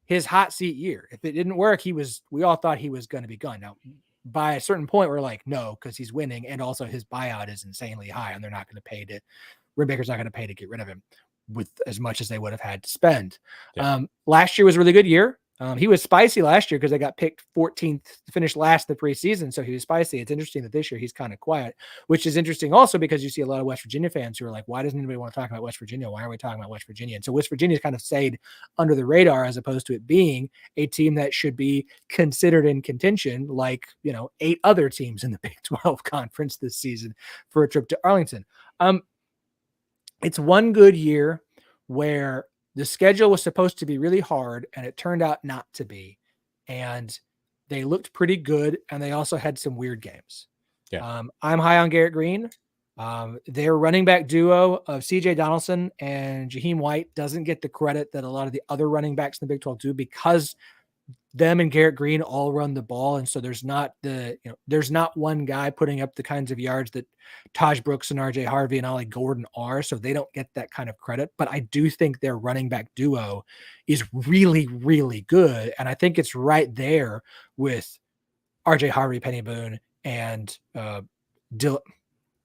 his hot seat year. If it didn't work, we all thought he was going to be gone. Now, by a certain point, we're like, no, because he's winning. And also his buyout is insanely high and they're not going to pay Ribbaker's not going to pay to get rid of him with as much as they would have had to spend. Yeah. Last year was a really good year. He was spicy last year because they got picked 14th to finish last the preseason. So he was spicy. It's interesting that this year he's kind of quiet, which is interesting also because you see a lot of West Virginia fans who are like, why doesn't anybody want to talk about West Virginia? Why are we talking about West Virginia? And so West Virginia kind of stayed under the radar as opposed to it being a team that should be considered in contention, like, 8 other teams in the Big 12 conference this season for a trip to Arlington. It's one good year where the schedule was supposed to be really hard, and it turned out not to be. And they looked pretty good, and they also had some weird games. Yeah. I'm high on Garrett Green. Their running back duo of C.J. Donaldson and Jaheim White doesn't get the credit that a lot of the other running backs in the Big 12 do, because them and Garrett Green all run the ball. And so there's not one guy putting up the kinds of yards that Taj Brooks and RJ Harvey and Ollie Gordon are. So they don't get that kind of credit, but I do think their running back duo is really, really good. And I think it's right there with RJ Harvey, Penny Boone, and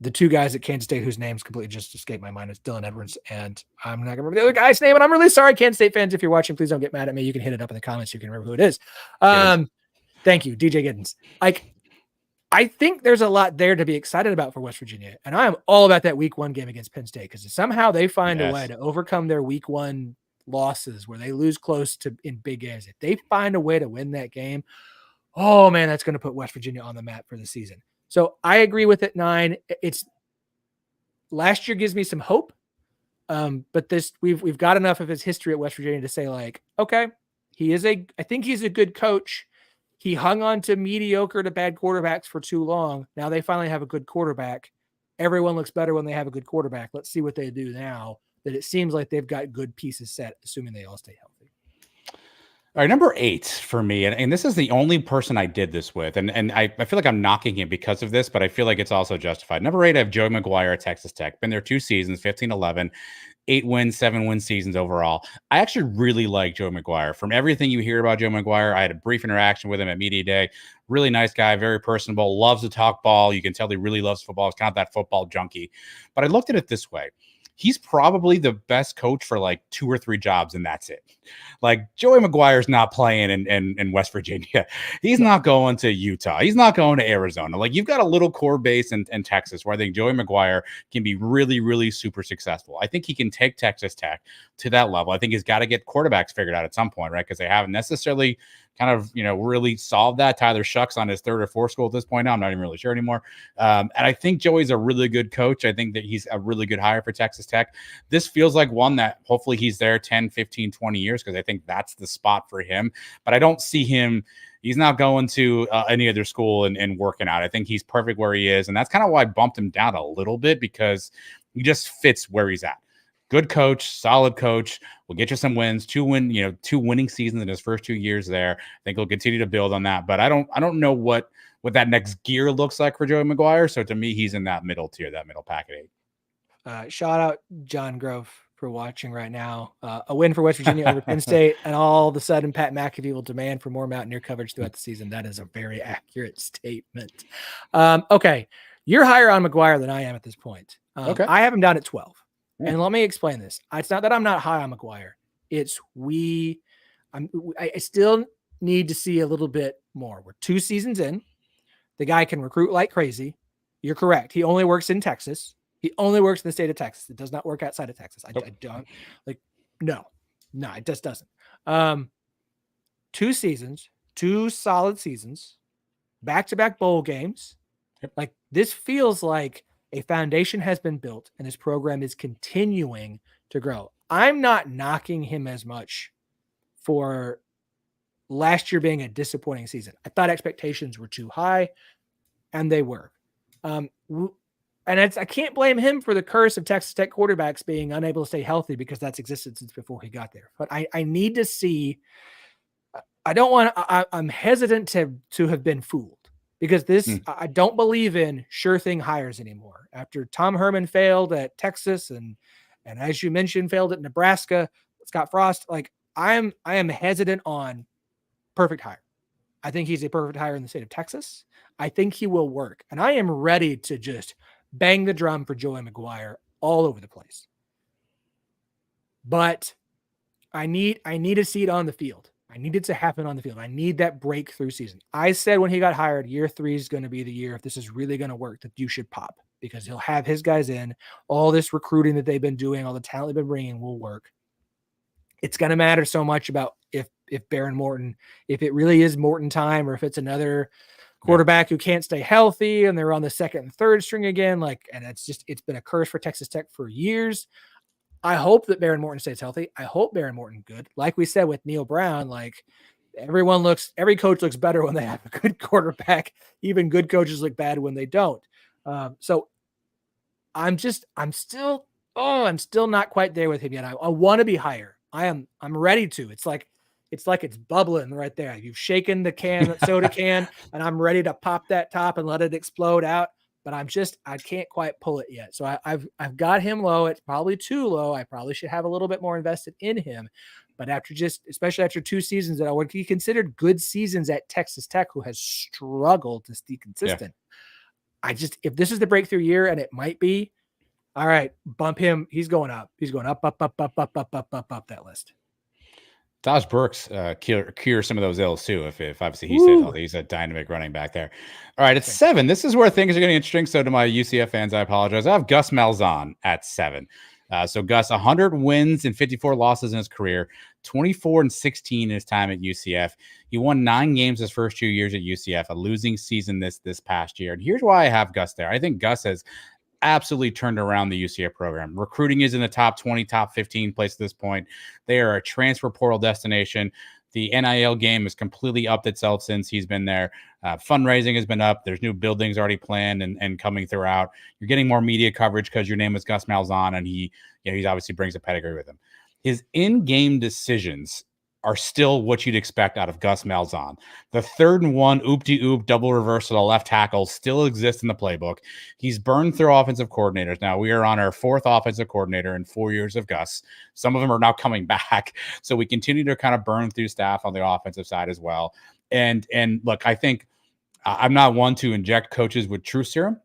the 2 guys at Kansas State whose names completely just escaped my mind. It's Dylan Edwards, and I'm not gonna remember the other guy's name, and I'm really sorry, Kansas State fans. If you're watching, please don't get mad at me. You can hit it up in the comments. You can remember who it is. Thank you, DJ Giddens. I think there's a lot there to be excited about for West Virginia, and I am all about that week 1 game against Penn State, because somehow they find a way to overcome their week 1 losses where they lose close to in big games. If they find a way to win that game, oh man, that's going to put West Virginia on the map for the season. So I agree with it 9. It's last year gives me some hope. But this we've got enough of his history at West Virginia to say, like, okay, I think he's a good coach. He hung on to mediocre to bad quarterbacks for too long. Now they finally have a good quarterback. everyone looks better when they have a good quarterback. Let's see what they do now that it seems like they've got good pieces set, assuming they all stay healthy. All right, number 8 for me, and this is the only person I did this with, and I feel like I'm knocking him because of this, but I feel like it's also justified. Number 8, I have Joey McGuire at Texas Tech. Been there 2 seasons, 15-11, 8 wins, 7 win seasons overall. I actually really like Joey McGuire. From everything you hear about Joe McGuire, I had a brief interaction with him at Media Day. Really nice guy, very personable, loves to talk ball. You can tell he really loves football. He's kind of that football junkie. But I looked at it this way. He's probably the best coach for like 2 or 3 jobs, and that's it. Like Joey McGuire's not playing in West Virginia. He's not going to Utah. He's not going to Arizona. Like you've got a little core base in Texas where I think Joey McGuire can be really, really super successful. I think he can take Texas Tech to that level. I think he's got to get quarterbacks figured out at some point, right? Because they haven't necessarily kind of, really solved that. Tyler Shuck's on his 3rd or 4th school at this point now. I'm not even really sure anymore. And I think Joey's a really good coach. I think that he's a really good hire for Texas Tech. This feels like one that hopefully he's there 10, 15, 20 years because I think that's the spot for him. But I don't see him. He's not going to any other school and working out. I think he's perfect where he is. And that's kind of why I bumped him down a little bit because he just fits where he's at. Good coach, solid coach. Will get you some wins. 2 winning seasons in his first 2 years there. I think he'll continue to build on that. But I don't know what that next gear looks like for Joey McGuire. So to me, he's in that middle tier, that middle packet 8. Shout out John Grove for watching right now. A win for West Virginia over Penn State, and all of a sudden Pat McAfee will demand for more Mountaineer coverage throughout the season. That is a very accurate statement. Okay, you're higher on McGuire than I am at this point. Okay. I have him down at 12. And let me explain this. It's not that I'm not high on McGuire. It's I still need to see a little bit more. We're 2 seasons in. The guy can recruit like crazy. You're correct. He only works in Texas. He only works in the state of Texas. It does not work outside of Texas. I don't no, it just doesn't. 2 seasons, 2 solid seasons, back-to-back bowl games. Yep. Like this feels like a foundation has been built and his program is continuing to grow. I'm not knocking him as much for last year being a disappointing season. I thought expectations were too high, and they were. And I can't blame him for the curse of Texas Tech quarterbacks being unable to stay healthy because that's existed since before he got there. But I need to see. I'm hesitant to have been fooled. Because I don't believe in sure thing hires anymore. After Tom Herman failed at Texas and as you mentioned, failed at Nebraska, Scott Frost, I am hesitant on perfect hire. I think he's a perfect hire in the state of Texas. I think he will work. And I am ready to just bang the drum for Joey McGuire all over the place. But I need to see it on the field. I need it to happen on the field. I need that breakthrough season. I said when he got hired, year 3 is going to be the year, if this is really going to work, that you should pop because he'll have his guys in. All this recruiting that they've been doing, all the talent they've been bringing will work. It's going to matter so much about if Baron Morton, if it really is Morton time or if it's another quarterback who can't stay healthy and they're on the 2nd and 3rd string again. And it's been a curse for Texas Tech for years. I hope that Baron Morton stays healthy. I hope Baron Morton good. Like we said with Neil Brown, every coach looks better when they have a good quarterback. Even good coaches look bad when they don't. So I'm still not quite there with him yet. I want to be higher. I'm ready to. It's like it's bubbling right there. You've shaken the soda can, and I'm ready to pop that top and let it explode out. But I can't quite pull it yet. So I've got him low. It's probably too low. I probably should have a little bit more invested in him. But especially after 2 seasons that I would be considered good seasons at Texas Tech, who has struggled to stay consistent. Yeah. If this is the breakthrough year, and it might be, all right, bump him. He's going up. He's going up that list. Taj Burks cure some of those ills too. If obviously he's a dynamic running back there. All right, it's 7. This is where things are getting interesting. So to my UCF fans, I apologize. I have Gus Malzahn at 7. So Gus, 100 wins and 54 losses in his career, 24-16 in his time at UCF. He won 9 games his first 2 years at UCF, a losing season this past year. And here's why I have Gus there. I think Gus has absolutely turned around the UCF program. Recruiting is in the top 20, top 15 place at this point. They are a transfer portal destination. The NIL game has completely upped itself since he's been there. Fundraising has been up. There's new buildings already planned and coming throughout. You're getting more media coverage because your name is Gus Malzahn, and he obviously brings a pedigree with him. His in-game decisions are still what you'd expect out of Gus Malzahn. The 3rd and 1 oop-de-oop double reverse to the left tackle still exists in the playbook. He's burned through offensive coordinators. Now we are on our 4th offensive coordinator in 4 years of Gus. Some of them are now coming back. So we continue to kind of burn through staff on the offensive side as well. And look, I think I'm not one to inject coaches with truth serum.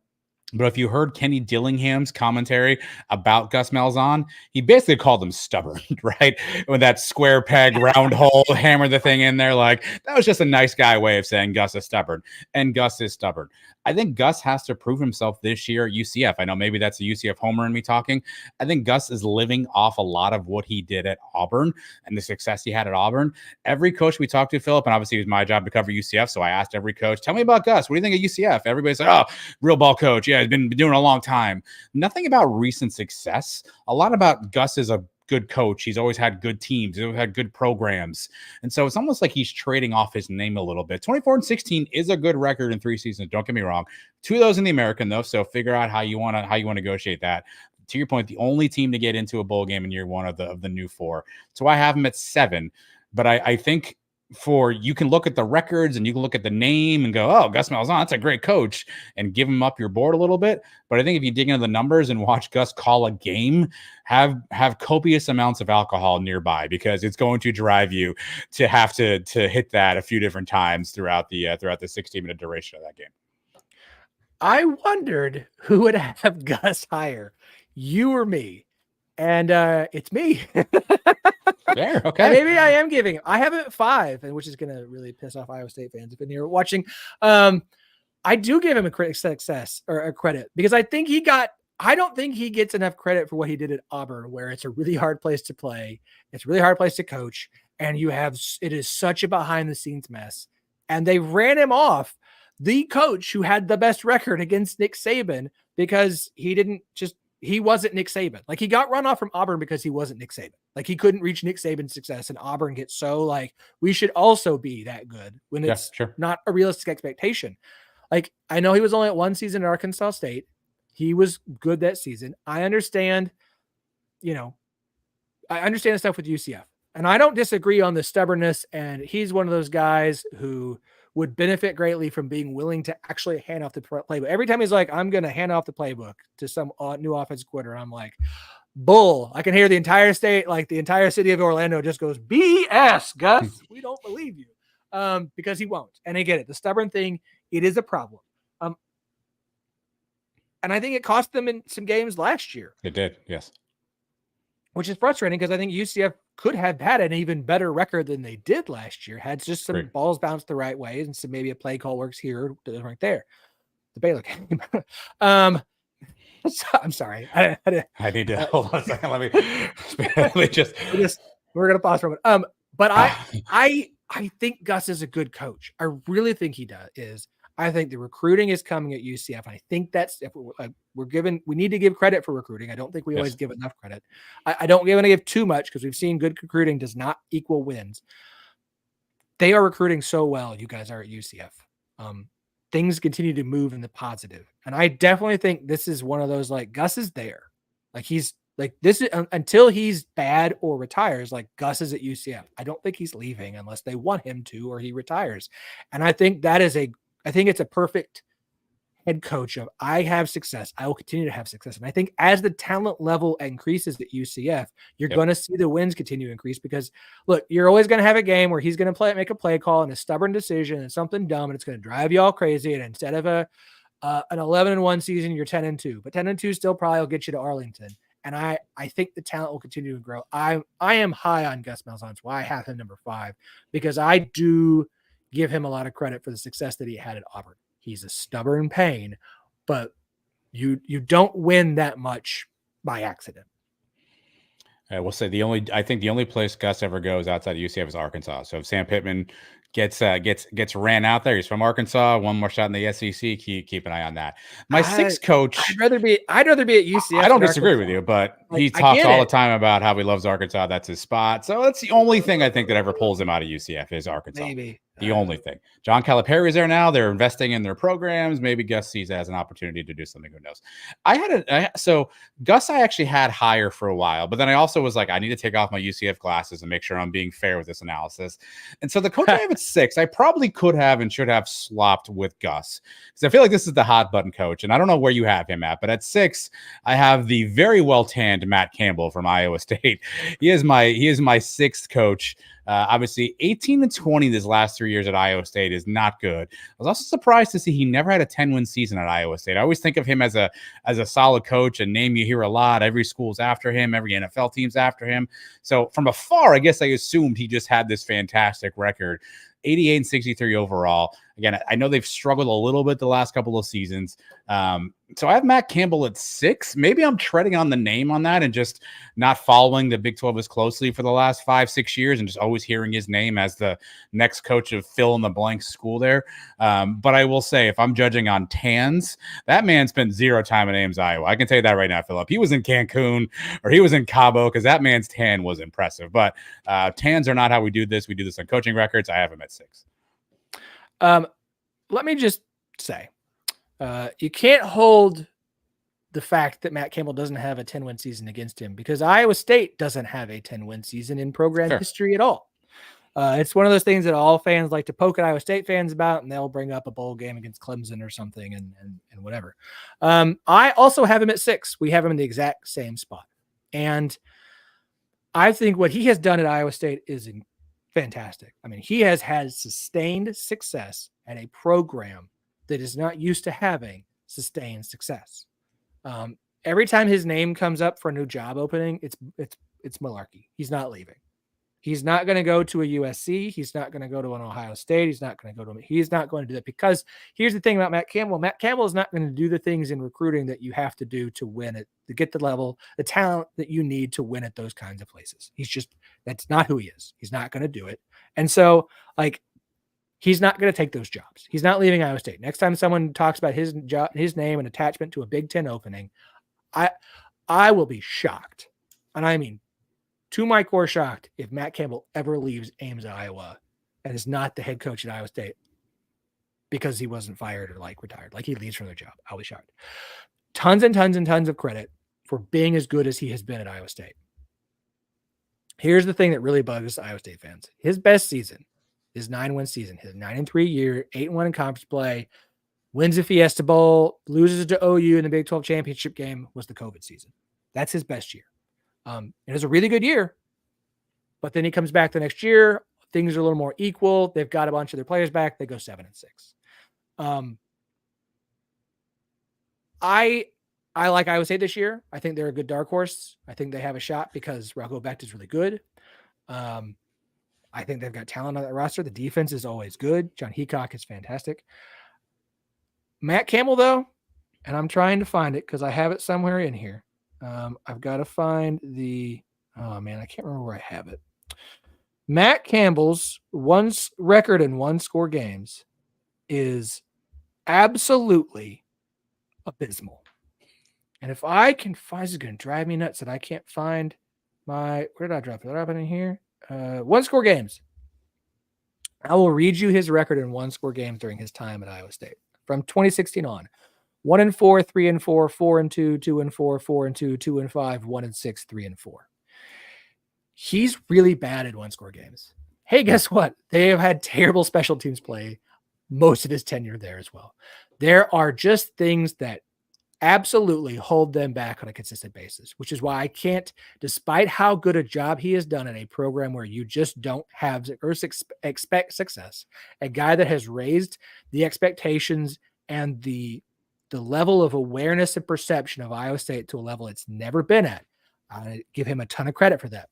But if you heard Kenny Dillingham's commentary about Gus Malzahn, he basically called him stubborn, right? With that square peg, round hole, hammer the thing in there. Like, that was just a nice guy way of saying Gus is stubborn. And Gus is stubborn. I think Gus has to prove himself this year at UCF. I know maybe that's a UCF homer in me talking. I think Gus is living off a lot of what he did at Auburn and the success he had at Auburn. Every coach we talked to, Phillip, and obviously it was my job to cover UCF, so I asked every coach, tell me about Gus. What do you think of UCF? Everybody's like, oh, real ball coach. Yeah, he's been doing it a long time. Nothing about recent success. A lot about Gus is a good coach. He's always had good teams. He's always had good programs. And so it's almost like he's trading off his name a little bit. 24-16 is a good record in 3 seasons. Don't get me wrong. 2 of those in the American, though. So figure out how you want to negotiate that. To your point, the only team to get into a bowl game in year 1 of the new 4. So I have him at 7. But I think you can look at the records and you can look at the name and go, oh, Gus Malzahn, that's a great coach, and give him up your board a little bit. But I think if you dig into the numbers and watch Gus call a game, have copious amounts of alcohol nearby, because it's going to drive you to have to hit that a few different times throughout the 60-minute duration of that game. I wondered who would have Gus higher, you or me. And it's me. There, okay. And maybe I am giving. I have it at 5, and which is going to really piss off Iowa State fans if you're watching. I do give him a success or a credit, because I don't think he gets enough credit for what he did at Auburn, where it's a really hard place to play. It's a really hard place to coach. And it is such a behind the scenes mess. And they ran him off, the coach who had the best record against Nick Saban, because he wasn't Nick Saban. Like, he got run off from Auburn because he wasn't Nick Saban. Like, he couldn't reach Nick Saban's success, and Auburn gets so like, we should also be that good when it's not a realistic expectation. Like, I know he was only at 1 season at Arkansas State. He was good that season. I understand the stuff with UCF, and I don't disagree on the stubbornness. And he's one of those guys who would benefit greatly from being willing to actually hand off the playbook. Every time he's like, I'm going to hand off the playbook to some new offensive coordinator, I'm like, bull. I can hear the entire state, like the entire city of Orlando just goes, BS, Gus. We don't believe you. Because he won't. And I get it. The stubborn thing, it is a problem. And I think it cost them in some games last year. It did, yes. Which is frustrating, because I think UCF could have had an even better record than they did last year. Had just some balls bounced the right way, and so maybe a play call works here, right there. The Baylor game. I'm sorry. I need to hold on a second. Let me just. We're gonna pause for a moment. But I think Gus is a good coach. I really think he is. I think the recruiting is coming at UCF. And I think that's, if we need to give credit for recruiting. I don't think we always give enough credit. I don't want to give too much, because we've seen good recruiting does not equal wins. They are recruiting so well. You guys are at UCF. Things continue to move in the positive. And I definitely think this is one of those, like, Gus is there. Like, he's like, this is until he's bad or retires. Like, Gus is at UCF. I don't think he's leaving unless they want him to, or he retires. And I think I think it's a perfect head coach of, I have success, I will continue to have success. And I think as the talent level increases at UCF, you're going to see the wins continue to increase, because look, you're always going to have a game where he's going to make a play call and a stubborn decision and something dumb, and it's going to drive you all crazy. And instead of an 11-1 season, you're 10-2, but 10-2 still probably will get you to Arlington. And I think the talent will continue to grow. I am high on Gus Malzahn. That's why I have him number 5, because I do give him a lot of credit for the success that he had at Auburn. He's a stubborn pain, but you don't win that much by accident. I will say I think the only place Gus ever goes outside of UCF is Arkansas. So if Sam Pittman gets ran out there. He's from Arkansas. One more shot in the SEC. Keep an eye on that. My I sixth coach. I'd rather be at I UCF don't than disagree with Arkansas. you, but Like, he I talks get all the it. time about how he loves Arkansas. That's his spot. So that's the only thing I think that ever pulls him out of UCF is Arkansas. Maybe. The only thing. John Calipari is there now. They're investing in their programs. Maybe Gus sees it as an opportunity to do something. Who knows? So Gus I actually had higher for a while, but then I also was like, I need to take off my UCF glasses and make sure I'm being fair with this analysis. And so the coach I have at 6, I probably could have and should have swapped with Gus because I feel like this is the hot button coach, and I don't know where you have him at, but at 6, I have the very well tanned Matt Campbell from Iowa State. He is my 6th coach. Obviously, 18-20 this last 3 years at Iowa State is not good. I was also surprised to see he never had a 10-win season at Iowa State. I always think of him as a solid coach, a name you hear a lot. Every school's after him. Every NFL team's after him. So from afar, I guess I assumed he just had this fantastic record. 88-63 overall. Again, I know they've struggled a little bit the last couple of seasons. So I have Matt Campbell at 6. Maybe I'm treading on the name on that and just not following the Big 12 as closely for the last 5-6 years and just always hearing his name as the next coach of fill in the blank school there. But I will say, if I'm judging on tans, that man spent 0 time in Ames, Iowa. I can tell you that right now, Phillip. He was in Cancun or he was in Cabo because that man's tan was impressive. But tans are not how we do this. We do this on coaching records. I have him at 6. Let me just say, you can't hold the fact that Matt Campbell doesn't have a 10-win season against him because Iowa State doesn't have a 10-win season in program history at all. It's one of those things that all fans like to poke at Iowa State fans about, and they'll bring up a bowl game against Clemson or something and whatever. I also have him at 6. We have him in the exact same spot. And I think what he has done at Iowa State is fantastic. I mean, he has had sustained success at a program that is not used to having sustained success. Every time his name comes up for a new job opening, it's malarkey. He's not leaving. He's not going to go to a USC. He's not going to go to an Ohio State. He's not going to do that because here's the thing about Matt Campbell. Matt Campbell is not going to do the things in recruiting that you have to do to win it, to get the level, the talent that you need to win at those kinds of places. That's not who he is. He's not going to do it. And so he's not going to take those jobs. He's not leaving Iowa State. Next time someone talks about his job, his name and attachment to a Big Ten opening, I will be shocked. And I mean, to my core shocked if Matt Campbell ever leaves Ames, Iowa, and is not the head coach at Iowa State because he wasn't fired or retired. He leaves from their job. I'll be shocked. Tons and tons and tons of credit for being as good as he has been at Iowa State. Here's the thing that really bugs Iowa State fans. His best season, his 9-win season, his 9-3 year, 8-1 in conference play, wins the Fiesta Bowl, loses to OU in the Big 12 championship game, was the COVID season. That's his best year. It was a really good year, but then he comes back the next year. Things are a little more equal. They've got a bunch of their players back. They go 7-6. I like Iowa State this year. I think they're a good dark horse. I think they have a shot because Rocco Becht is really good. I think they've got talent on that roster. The defense is always good. John Heacock is fantastic. Matt Campbell, though, and I'm trying to find it because I have it somewhere in here. I've got to find I can't remember where I have it. Matt Campbell's record in 1-score games is absolutely abysmal. And if I can find, this is going to drive me nuts that I can't find where did I drop it? Did I drop it in here? 1-score games. I will read you his record in 1-score games during his time at Iowa State from 2016 on. 1-4, 3-4, 4-2, 2-4, 4-2, 2-5, 1-6, 3-4. He's really bad at 1-score games. Hey, guess what? They have had terrible special teams play most of his tenure there as well. There are just things that absolutely hold them back on a consistent basis, which is why I can't, despite how good a job he has done in a program where you just don't have or expect success, a guy that has raised the expectations and the level of awareness and perception of Iowa State to a level it's never been at. I give him a ton of credit for that.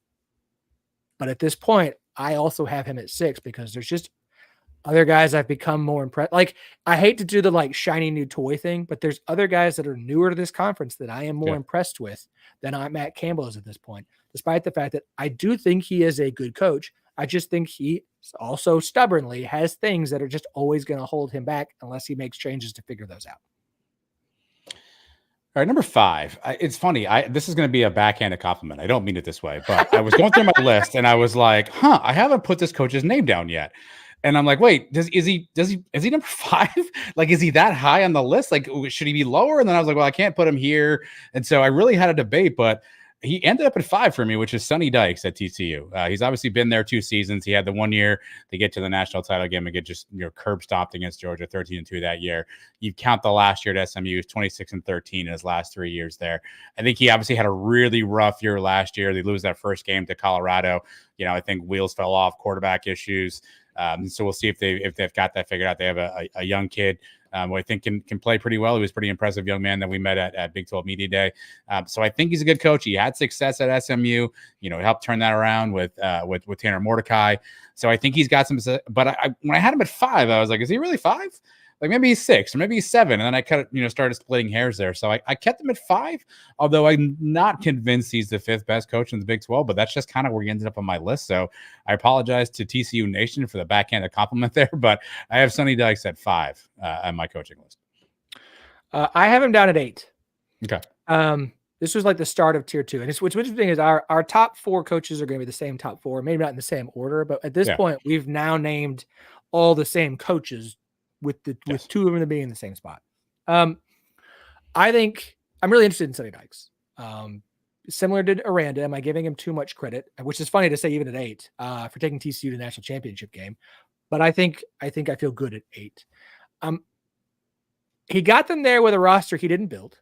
But at this point, I also have him at 6 because there's just other guys I've become more impressed. I hate to do the shiny new toy thing, but there's other guys that are newer to this conference that I am more impressed with than Matt Campbell is at this point, despite the fact that I do think he is a good coach. I just think he also stubbornly has things that are just always going to hold him back unless he makes changes to figure those out. All right, number 5. It's funny. This is going to be a backhanded compliment. I don't mean it this way, but I was going through my list and I was like, I haven't put this coach's name down yet. And I'm like, wait, is he number 5? Like, is he that high on the list? Like, should he be lower? And then I was like, well, I can't put him here. And so I really had a debate, but he ended up at 5 for me, which is Sonny Dykes at TCU. He's obviously been there 2 seasons. He had the 1 year to get to the national title game and get just curb stomped against Georgia, 13-2 that year. You count the last year at SMU, he's 26-13 in his last 3 years there. I think he obviously had a really rough year last year. They lose that first game to Colorado. I think wheels fell off, quarterback issues. So we'll see if they've got that figured out. They have a young kid who I think can play pretty well. He was a pretty impressive young man that we met at Big 12 Media Day. So I think he's a good coach. He had success at SMU. He helped turn that around with Tanner Mordecai. So I think he's got some. But when I had him at 5, I was like, is he really 5? Like maybe he's 6 or maybe he's 7. And then I started splitting hairs there. So I kept him at 5, although I'm not convinced he's the 5th best coach in the Big 12, but that's just kind of where he ended up on my list. So I apologize to TCU Nation for the backhanded compliment there, but I have Sonny Dykes at 5 on my coaching list. I have him down at 8. Okay. This was like the start of tier 2. And what's interesting is our top 4 coaches are going to be the same top 4, maybe not in the same order, but at this point, we've now named all the same coaches with 2 of them being in the same spot. I think I'm really interested in Sonny Dykes. Similar to Aranda, am I giving him too much credit? Which is funny to say even at 8 for taking TCU to the national championship game. But I think I feel good at 8. He got them there with a roster he didn't build.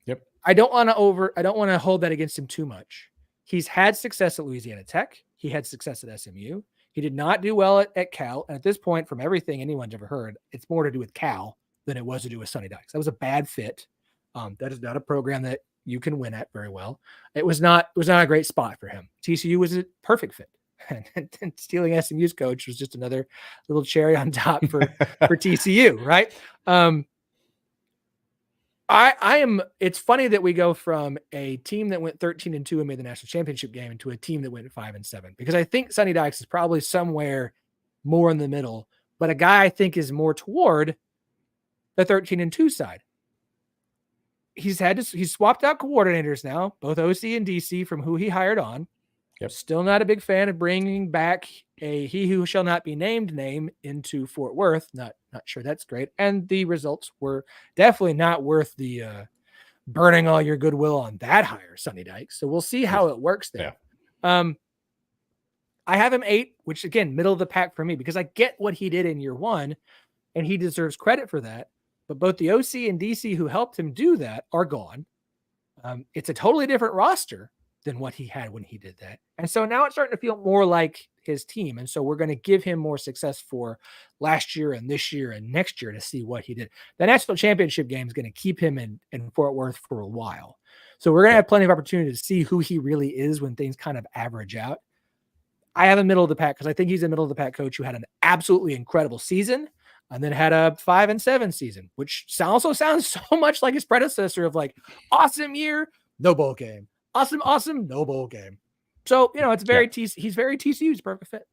Yep. I don't want to hold that against him too much. He's had success at Louisiana Tech. He had success at SMU. He did not do well at Cal. And at this point, from everything anyone's ever heard, it's more to do with Cal than it was to do with Sonny Dykes. That was a bad fit. That is not a program that you can win at very well. It was not a great spot for him. TCU was a perfect fit. And stealing SMU's coach was just another little cherry on top for TCU, right? It's funny that we go from a team that went 13-2 and made the national championship game into a team that went 5-7, because I think Sonny Dykes is probably somewhere more in the middle, but a guy I think is more toward the 13-2 side. He's swapped out coordinators now, both OC and DC, from who he hired on. Yep. Still not a big fan of bringing back a he who shall not be named name into Fort Worth. Not sure that's great. And the results were definitely not worth the burning all your goodwill on that hire, Sonny Dykes. So we'll see how it works there. Yeah. I have him 8, which again, middle of the pack for me, because I get what he did in year 1 and he deserves credit for that. But both the OC and DC who helped him do that are gone. It's a totally different roster than what he had when he did that. And so now it's starting to feel more like his team. And so we're going to give him more success for last year and this year and next year to see what he did. The national championship game is going to keep him in Fort Worth for a while. So we're going to have plenty of opportunity to see who he really is when things kind of average out. I have a middle of the pack because I think he's a middle of the pack coach who had an absolutely incredible season and then had a 5-7 season, which also sounds so much like his predecessor of like awesome year, no bowl game. Awesome, no bowl game. So, it's very he's very TCU's perfect fit.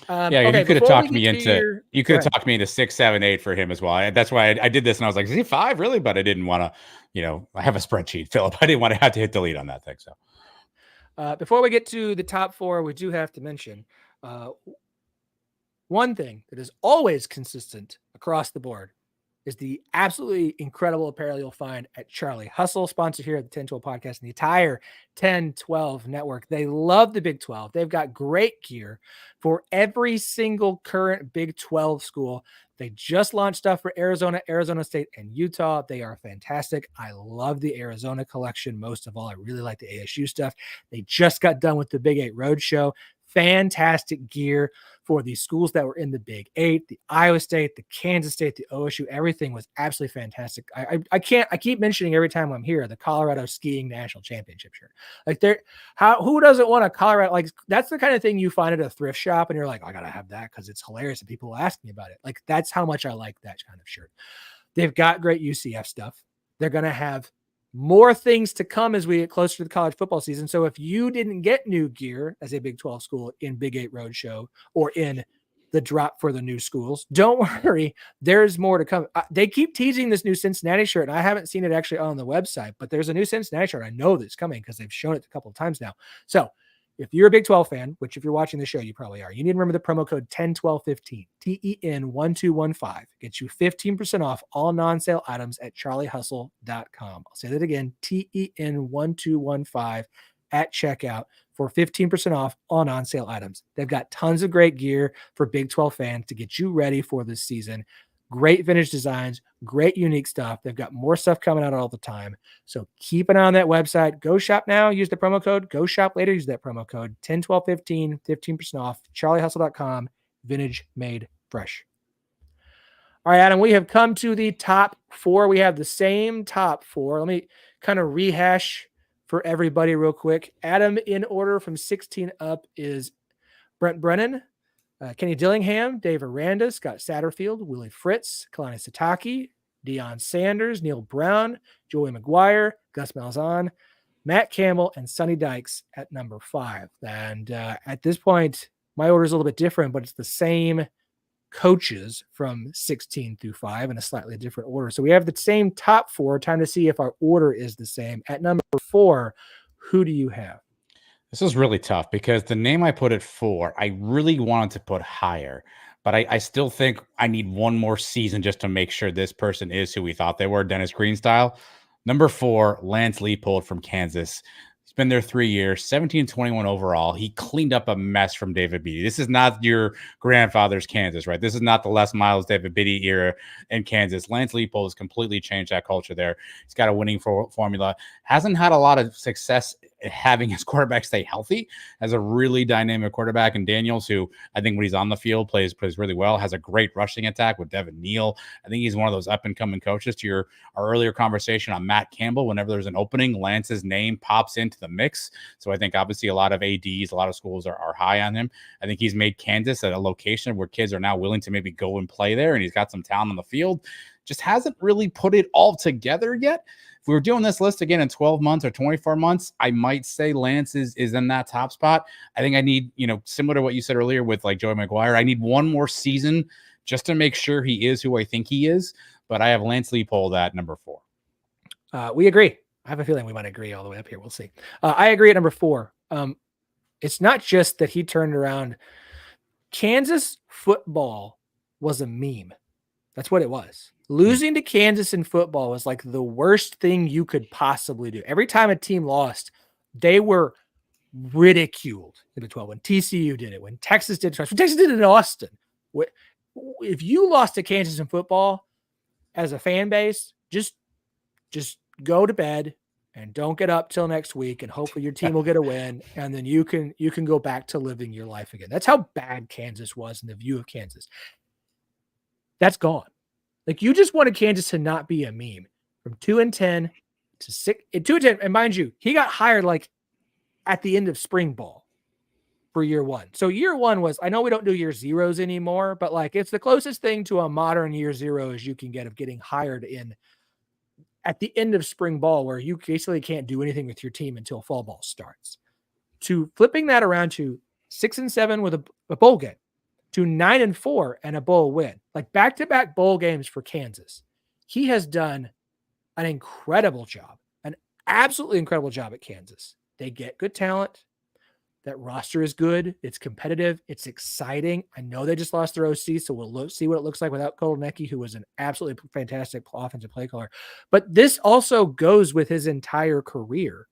Okay, you could have talked me into 6, 7, 8 for him as well. That's why I did this, and I was like, is he 5 really? But I didn't want to, I have a spreadsheet, Phillip. I didn't want to have to hit delete on that thing. So before we get to the top 4, we do have to mention one thing that is always consistent across the board is the absolutely incredible apparel you'll find at Charlie Hustle, sponsor here at the 10-12 podcast and the entire 10-12 network. They love the Big 12. They've got great gear for every single current Big 12 school. They just launched stuff for Arizona, Arizona State, and Utah. They are fantastic. I love the Arizona collection most of all. I really like the ASU stuff. They just got done with the Big 8 Roadshow. Fantastic gear for the schools that were in the Big 8, the Iowa State, the Kansas State, the OSU. Everything was absolutely fantastic. I keep mentioning every time I'm here the Colorado skiing national championship shirt. Like who doesn't want a Colorado? Like that's the kind of thing you find at a thrift shop and you're like, I gotta have that because it's hilarious and people will ask me about it. Like that's how much I like that kind of shirt. They've got great UCF stuff. They're gonna have More things to come as we get closer to the college football season. So if you didn't get new gear as a Big 12 school in Big 8 Roadshow or in the drop for the new schools, don't worry. There's more to come. They keep teasing this new Cincinnati shirt, and I haven't seen it actually on the website, but there's a new Cincinnati shirt. I know that's coming because they've shown it a couple of times now. So if you're a Big 12 fan, which if you're watching the show, you probably are, you need to remember the promo code 101215, TEN1215, gets you 15% off all non-sale items at charliehustle.com. I'll say that again, TEN1215 at checkout for 15% off all non-sale items. They've got tons of great gear for Big 12 fans to get you ready for this season. Great vintage designs, great unique stuff. They've got more stuff coming out all the time. So keep an eye on that website. Go shop now. Use the promo code. Go shop later. Use that promo code 101215, 15% off. charliehustle.com. Vintage made fresh. All right, Adam, we have come to the top four. We have the same top four. Let me kind of rehash for everybody real quick. Adam, in order from 16 up, is Brent Brennan, Kenny Dillingham, Dave Aranda, Scott Satterfield, Willie Fritz, Kalani Sataki, Deion Sanders, Neil Brown, Joey McGuire, Gus Malzahn, Matt Campbell, and Sonny Dykes at number 5. And at this point, my order is a little bit different, but it's the same coaches from 16 through 5 in a slightly different order. So we have the same top 4. Time to see if our order is the same. At number 4, who do you have? This is really tough because the name I put at 4, I really wanted to put higher, but I still think I need one more season just to make sure this person is who we thought they were, Dennis Green style. Number 4, Lance Leipold from Kansas. He's been there 3 years, 17-21 overall. He cleaned up a mess from David Beatty. This is not your grandfather's Kansas, right? This is not the Les Miles, David Beatty era in Kansas. Lance Leipold has completely changed that culture there. He's got a winning formula. Hasn't had a lot of success having his quarterback stay healthy. Has a really dynamic quarterback in Daniels, who I think when he's on the field plays really well, has a great rushing attack with Devin Neal. I think he's one of those up-and-coming coaches. To our earlier conversation on Matt Campbell, whenever there's an opening, Lance's name pops into the mix. So I think obviously a lot of ADs, a lot of schools are high on him. I think he's made Kansas a location where kids are now willing to maybe go and play there, and he's got some talent on the field. Just hasn't really put it all together yet. If we were doing this list again in 12 months or 24 months, I might say Lance is in that top spot. I think I need, similar to what you said earlier with like Joey McGuire, I need one more season just to make sure he is who I think he is. But I have Lance Leipold at number 4. We agree. I have a feeling we might agree all the way up here. We'll see. I agree at number 4. It's not just that he turned around. Kansas football was a meme. That's what it was. Losing to Kansas in football was like the worst thing you could possibly do. Every time a team lost, they were ridiculed in the 12. When TCU did it, when Texas did it, when Texas did it in Austin. If you lost to Kansas in football as a fan base, just go to bed and don't get up till next week, and hopefully your team will get a win, and then you can go back to living your life again. That's how bad Kansas was in the view of Kansas. That's gone. Like, you just wanted Kansas to not be a meme. From 2-10 to 2-10, and mind you, he got hired like at the end of spring ball for year 1. So year 1 was, I know we don't do year zeros anymore, but like it's the closest thing to a modern year 0 as you can get of getting hired in at the end of spring ball, where you basically can't do anything with your team until fall ball starts. To flipping that around to 6-7 with a bowl game, to 9-4 and a bowl win, like back-to-back bowl games for Kansas. He has done an incredible job, an absolutely incredible job at Kansas. They get good talent. That roster is good. It's competitive. It's exciting. I know they just lost their OC, so we'll see what it looks like without Kotelnicki, who was an absolutely fantastic offensive play caller. But this also goes with his entire career.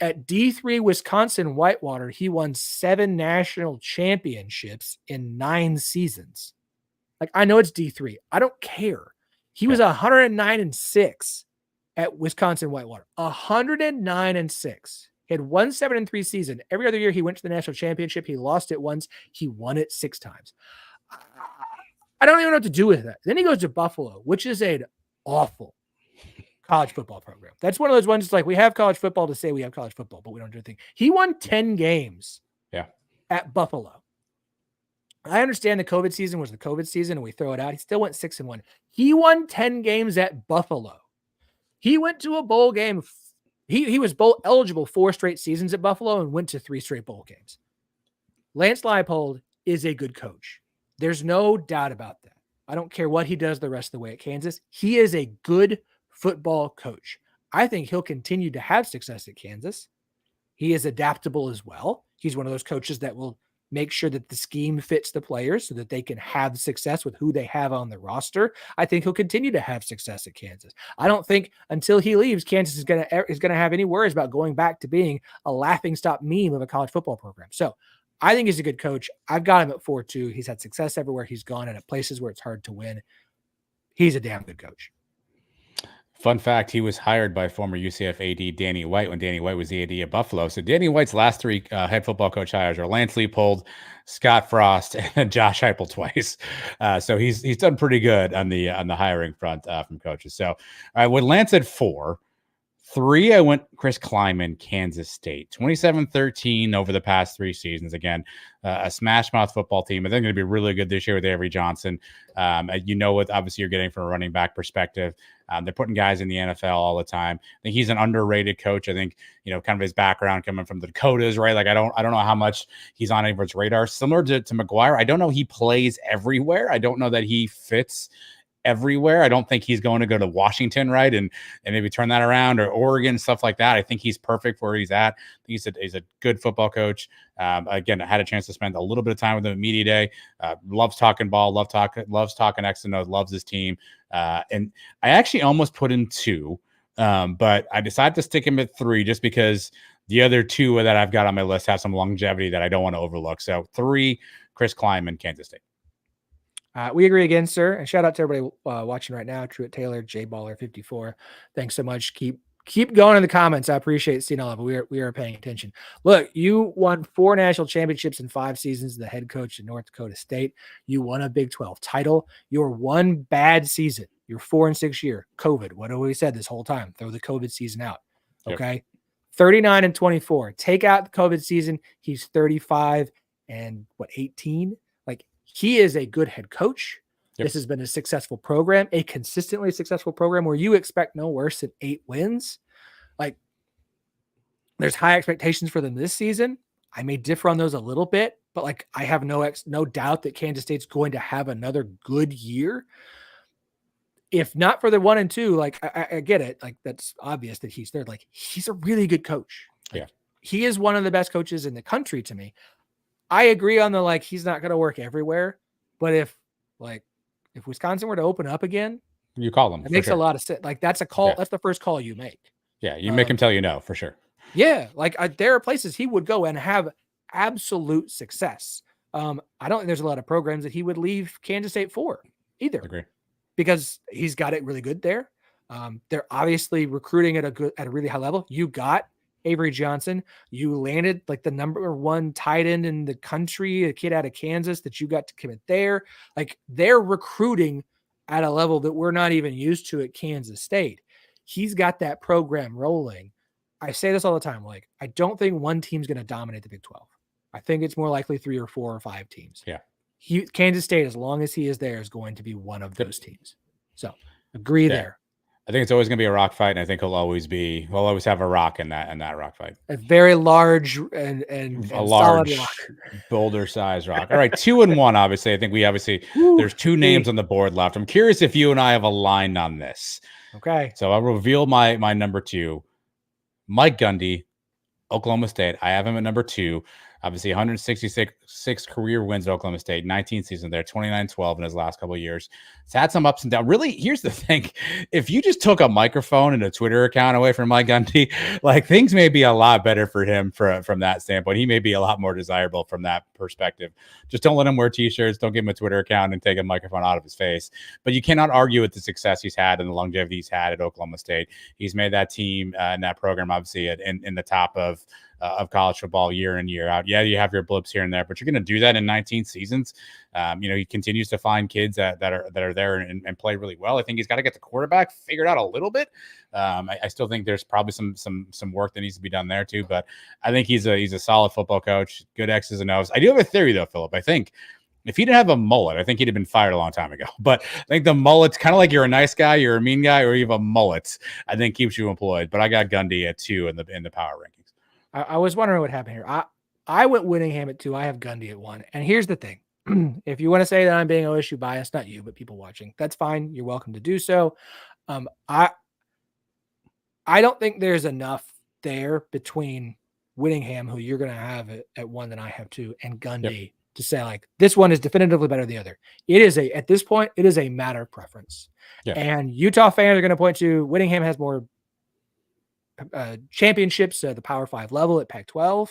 At D3 Wisconsin Whitewater, he won 7 national championships in 9 seasons. Like, I know it's D3. I don't care. He was 109-6 at Wisconsin Whitewater. 109-6. He had 1 7-3 season. Every other year he went to the national championship. He lost it once. He won it 6 times. I don't even know what to do with that. Then he goes to Buffalo, which is an awful college football program. That's one of those ones, like, we have college football to say we have college football, but we don't do anything. He won 10 games at Buffalo. I understand the COVID season was the COVID season and we throw it out. He still went 6-1. He won 10 games at Buffalo. He went to a bowl game. He was bowl eligible 4 straight seasons at Buffalo and went to 3 straight bowl games. Lance Leipold is a good coach. There's no doubt about that. I don't care what he does the rest of the way at Kansas. He is a good football coach. I think he'll continue to have success at Kansas. He is adaptable as well. He's one of those coaches that will make sure that the scheme fits the players so that they can have success with who they have on the roster. I think he'll continue to have success at Kansas. I don't think until he leaves, Kansas is going to have any worries about going back to being a laughingstock meme of a college football program. So I think he's a good coach. I've got him at 4-2. He's had success everywhere he's gone and at places where it's hard to win. He's a damn good coach. Fun fact, he was hired by former UCF AD Danny White when Danny White was the AD at Buffalo. So Danny White's last 3 head football coach hires are Lance Leipold, Scott Frost, and Josh Heupel twice. So he's done pretty good on the hiring front from coaches. So with Lance at 4, 3, I went Chris Kleiman, Kansas State. 27-13 over the past 3 seasons. Again, a smash mouth football team. I think they're going to be really good this year with Avery Johnson. What obviously you're getting from a running back perspective. They're putting guys in the NFL all the time. I think he's an underrated coach. I think, kind of his background coming from the Dakotas, right? Like, I don't know how much he's on anyone's radar. Similar to McGuire, I don't know he plays everywhere. I don't know that he fits everywhere. I don't think he's going to go to Washington, right? And maybe turn that around, or Oregon, stuff like that. I think he's perfect where he's at. He's a good football coach. Again, I had a chance to spend a little bit of time with him at media day. Loves talking ball, loves talking X and O's, loves his team. And I actually almost put in 2, but I decided to stick him at 3 just because the other 2 that I've got on my list have some longevity that I don't want to overlook. So 3, Chris Kleiman, Kansas State. We agree again, sir. And shout out to everybody watching right now. Truett Taylor, JBaller54. Thanks so much. Keep going in the comments. I appreciate seeing all of it. We are paying attention. Look, you won 4 national championships in 5 seasons, the head coach at North Dakota State. You won a Big 12 title. Your one bad season, your 4-6 year, COVID. What have we said this whole time? Throw the COVID season out. Okay. Yep. 39-24. Take out the COVID season. He's 35 and 18. He is a good head coach. Yep. This has been a successful program, a consistently successful program where you expect no worse than 8 wins. Like, there's high expectations for them this season. I may differ on those a little bit, but I have no doubt that Kansas State's going to have another good year. If not for the 1 and 2, I get it. That's obvious that he's there. He's a really good coach. He is one of the best coaches in the country to me. I agree on the he's not going to work everywhere, but if Wisconsin were to open up again, you call him. It makes a lot of sense. That's a call. Yeah. That's the first call you make. Yeah, you make him tell you no for sure. Yeah, there are places he would go and have absolute success. I don't think there's a lot of programs that he would leave Kansas State for either. Agree. Because he's got it really good there. They're obviously recruiting at a really high level. You got Avery Johnson. You landed the number 1 tight end in the country, a kid out of Kansas that you got to commit there. They're recruiting at a level that we're not even used to at Kansas State. He's got that program rolling. I say this all the time. I don't think one team's going to dominate the Big 12. I think it's more likely 3 or 4 or 5 teams. Yeah. Kansas State, as long as he is there, is going to be one of those teams. So agree there. I think it's always going to be a rock fight, and I think we'll always have a rock in that rock fight. A very large and a large boulder size rock. All right, 2 and 1. Obviously, I think there's 2 names on the board left. I'm curious if you and I have aligned on this. Okay. So I'll reveal my number 2, Mike Gundy, Oklahoma State. I have him at number 2. Obviously, 166 career wins at Oklahoma State, 19 seasons there, 29-12 in his last couple of years. It's had some ups and downs. Really, here's the thing. If you just took a microphone and a Twitter account away from Mike Gundy, things may be a lot better for him from that standpoint. He may be a lot more desirable from that perspective. Just don't let him wear T-shirts. Don't give him a Twitter account and take a microphone out of his face. But you cannot argue with the success he's had and the longevity he's had at Oklahoma State. He's made that team and that program, obviously, in the top of college football year in, year out. Yeah, you have your blips here and there, but you're going to do that in 19 seasons. He continues to find kids that are there and play really well. I think he's got to get the quarterback figured out a little bit. I still think there's probably some work that needs to be done there too, but I think he's a solid football coach, good X's and O's. I do have a theory though, Phillip. I think If he didn't have a mullet, I think he'd have been fired a long time ago. But I think the mullet's kind of like you're a nice guy, you're a mean guy, or you have a mullet, I think keeps you employed. But I got Gundy at 2 in the power rankings. I was wondering what happened here. I went Whittingham at 2. I have Gundy at 1. And here's the thing. If you want to say that I'm being OSU biased, not you, but people watching, that's fine. You're welcome to do so. I don't think there's enough there between Whittingham, who you're going to have at 1 that I have 2, and Gundy to say like this one is definitively better than the other. It is at this point, it is a matter of preference. And Utah fans are going to point to Whittingham has more championships at the Power 5 level at Pac-12,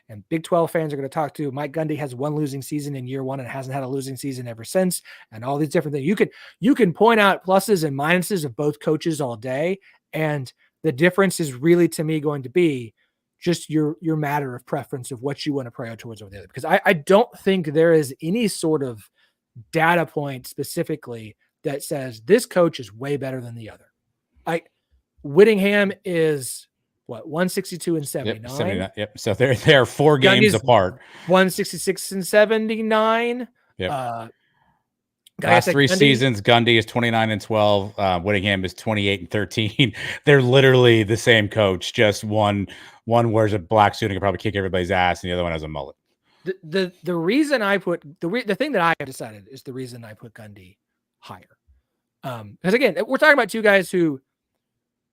and Big 12 fans are going to talk to Mike Gundy has 1 losing season in year 1 and hasn't had a losing season ever since, and all these different things. You can point out pluses and minuses of both coaches all day, and the difference is really, to me, going to be just your matter of preference of what you want to prioritize towards over the other. Because I don't think there is any sort of data point specifically that says this coach is way better than the other. Whittingham is what, 162 and 79. 79. Yep. So they're 4 games apart. 166 and 79. Yep. Last 3 seasons, Gundy is 29 and 12. Whittingham is 28 and 13. They're literally the same coach. Just one wears a black suit and can probably kick everybody's ass, and the other one has a mullet. The reason I put the thing that I have decided is the reason I put Gundy higher. Because again, we're talking about 2 guys who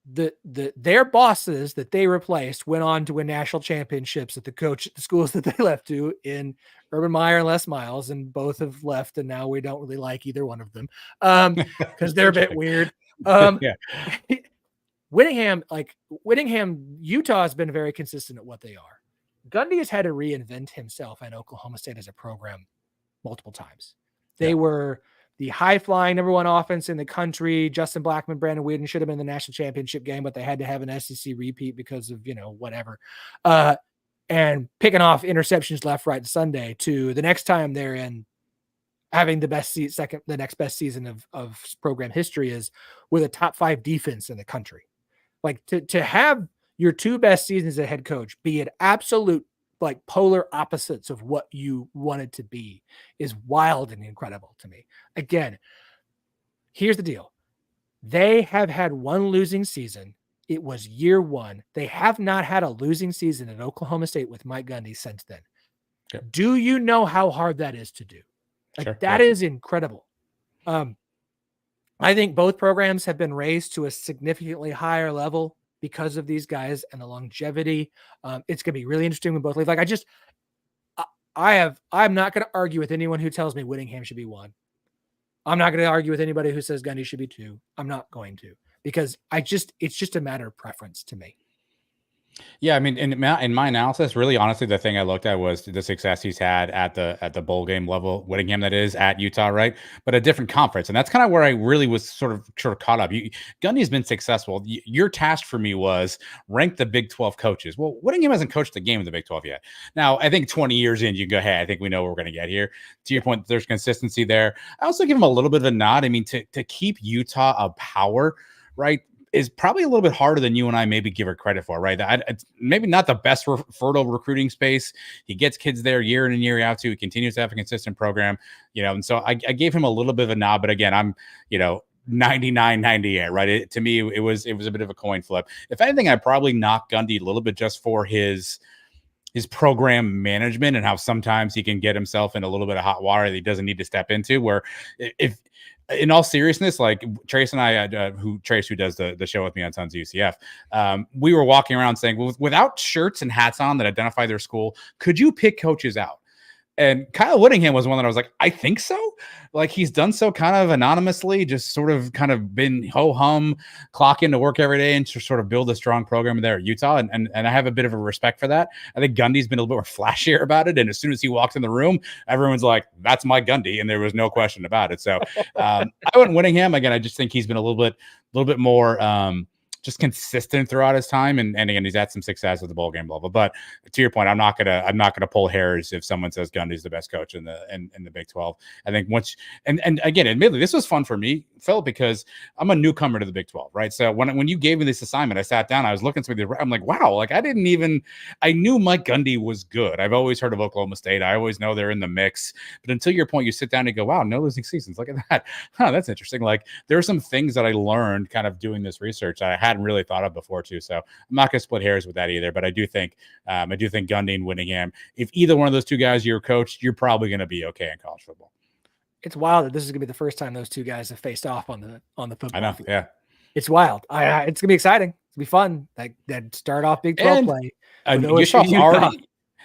their bosses that they replaced went on to win national championships at the schools that they left to in Urban Meyer and Les Miles, and both have left, and now we don't really like either one of them because they're a bit weird. Whittingham, Utah has been very consistent at what they are. Gundy has had to reinvent himself and Oklahoma State as a program multiple times. They were the high-flying number 1 offense in the country. Justin Blackman, Brandon Whedon should have been in the national championship game, but they had to have an SEC repeat because of, whatever. And picking off interceptions left, right, and Sunday to the next time they're in having the next best season of program history is with a top 5 defense in the country. Like to have your 2 best seasons as a head coach be at absolute like polar opposites of what you wanted to be is wild and incredible to me. Again, here's the deal. They have had 1 losing season. It was year 1. They have not had a losing season at Oklahoma State with Mike Gundy since then. Okay. Do you know how hard that is to do? That is incredible. I think both programs have been raised to a significantly higher level because of these guys and the longevity. It's going to be really interesting with both leagues. I'm not going to argue with anyone who tells me Whittingham should be 1. I'm not going to argue with anybody who says Gundy should be 2. I'm not going to, because it's just a matter of preference to me. Yeah, I mean, in my analysis, really, honestly, the thing I looked at was the success he's had at the bowl game level, Whittingham, that is, at Utah, right? But a different conference, and that's kind of where I really was sort of caught up. Gundy's been successful. Your task for me was rank the Big 12 coaches. Well, Whittingham hasn't coached the game in the Big 12 yet. Now, I think 20 years in, you go, hey, I think we know what we're going to get here. To your point, there's consistency there. I also give him a little bit of a nod. I mean, to keep Utah a power, right, is probably a little bit harder than you and I maybe give her credit for, right? It's maybe not the best fertile recruiting space. He gets kids there year in and year out too. He continues to have a consistent program, and so I gave him a little bit of a nod, but again, I'm, 99, 98, right? To me, it was a bit of a coin flip. If anything, I probably knocked Gundy a little bit just for his program management and how sometimes he can get himself in a little bit of hot water that he doesn't need to step into, where if, in all seriousness, like Trace and I, who does the show with me on Sons of UCF, we were walking around saying, well, without shirts and hats on that identify their school, could you pick coaches out? And Kyle Whittingham was one that I was like, I think so. Like, he's done so kind of anonymously, just sort of kind of been ho-hum, clock into work every day and to sort of build a strong program there at Utah. And I have a bit of a respect for that. I think Gundy's been a little bit more flashier about it. And as soon as he walks in the room, everyone's like, that's my Gundy. And there was no question about it. So I went Whittingham. Again, I just think he's been a little bit more just consistent throughout his time. And again, he's had some success at the bowl game level. But to your point, I'm not gonna pull hairs if someone says Gundy's the best coach in the Big 12. I think once and again, admittedly, this was fun for me, Phil, because I'm a newcomer to the Big 12, right? So when you gave me this assignment, I sat down, I was looking through I'm like, wow, like I knew Mike Gundy was good. I've always heard of Oklahoma State. I always know they're in the mix. But until your point, you sit down and go, wow, no losing seasons. Look at that. Huh, that's interesting. Like there are some things that I learned kind of doing this research that I hadn't really thought of before too. So I'm not gonna split hairs with that either. But I do think Gundy and Whittingham, if either one of those two guys you're coached, you're probably gonna be okay in college football. It's wild that this is gonna be the first time those two guys have faced off on the football I know, field. yeah. It's wild. It's gonna be exciting. It's gonna be fun. Like that start off Big 12 And play.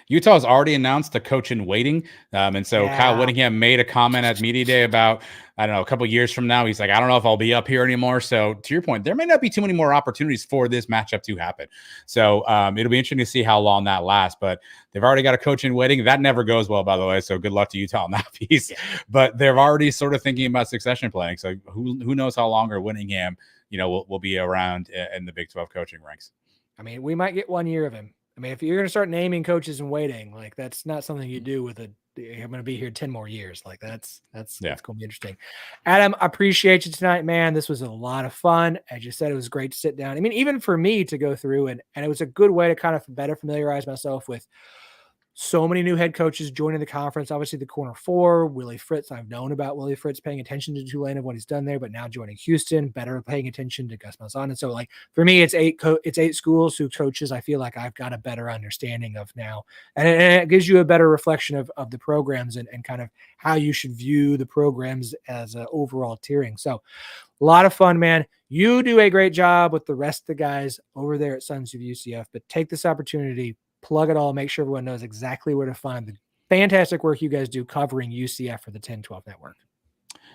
Utah's already announced the coach in waiting. And so Kyle Whittingham made a comment at Media Day about, I don't know, a couple of years from now, he's like, I don't know if I'll be up here anymore. So to your point, there may not be too many more opportunities for this matchup to happen. So it'll be interesting to see how long that lasts. But they've already got a coach in waiting. That never goes well, by the way. So good luck to Utah on that piece. Yeah. But they're already sort of thinking about succession planning. So who knows how long Whittingham, will be around in the Big 12 coaching ranks. I mean, we might get 1 year of him. I mean, if you're going to start naming coaches and waiting, like that's not something you do with I'm going to be here 10 more years. Like that's going to be interesting. Adam, I appreciate you tonight, man. This was a lot of fun. As you said, it was great to sit down. I mean, even for me to go through and it was a good way to kind of better familiarize myself with so many new head coaches joining the conference. Obviously, the corner four, Willie Fritz. I've known about Willie Fritz, paying attention to Tulane and what he's done there, but now joining Houston, better paying attention to Gus Malzahn. And so, like for me, it's eight schools who coaches I feel like I've got a better understanding of now, and it gives you a better reflection of the programs and kind of how you should view the programs as an overall tiering. So, a lot of fun, man. You do a great job with the rest of the guys over there at Sons of UCF, but take this opportunity. Plug it all, make sure everyone knows exactly where to find the fantastic work you guys do covering UCF for the 10-12 network.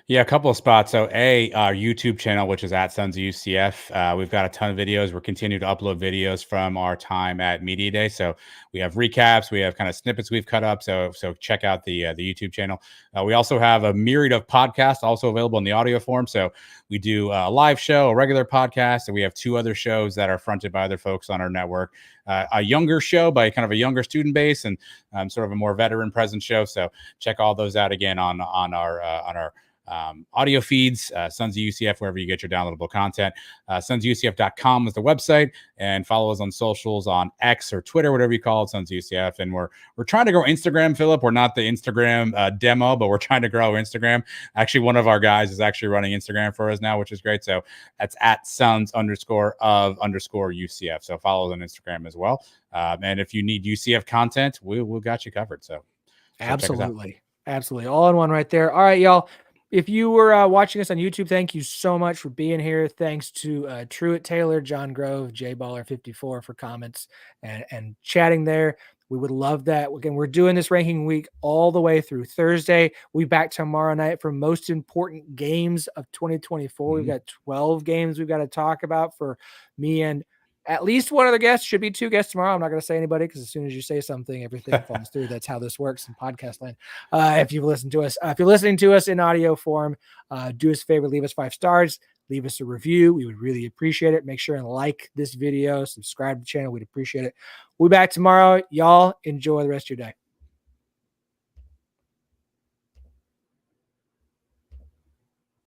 Yeah, a couple of spots. So our YouTube channel, which is at Sons of UCF, we've got a ton of videos. We're continuing to upload videos from our time at Media Day. So we have recaps, we have kind of snippets we've cut up. So check out the YouTube channel. We also have a myriad of podcasts also available in the audio form. So we do a live show, a regular podcast, and we have two other shows that are fronted by other folks on our network. A younger show by kind of a younger student base, and sort of a more veteran present show. So check all those out again on our audio feeds, Sons of UCF, wherever you get your downloadable content. SonsUCF.com is the website, and follow us on socials on X or Twitter, whatever you call it, Sons of UCF. And we're trying to grow Instagram, Phillip. We're not the Instagram demo, but we're trying to grow Instagram. Actually, one of our guys is actually running Instagram for us now, which is great. So that's at Sons_of_UCF. So follow us on Instagram as well. And if you need UCF content, we've got you covered. So absolutely. All in one right there. All right, y'all. If you were watching us on YouTube, thank you so much for being here. Thanks to Truett Taylor, John Grove, JBaller54 for comments and chatting there. We would love that. Again, we're doing this ranking week all the way through Thursday. We'll be back tomorrow night for most important games of 2024. Mm-hmm. We've got 12 games we've got to talk about for me and at least one of the guests. Should be two guests tomorrow. I'm not going to say anybody because as soon as you say something, everything falls through. That's how this works in podcast land. If you've listened to us, if you're listening to us in audio form, do us a favor, leave us 5 stars, leave us a review. We would really appreciate it. Make sure and like this video, subscribe to the channel. We'd appreciate it. We'll be back tomorrow. Y'all enjoy the rest of your day.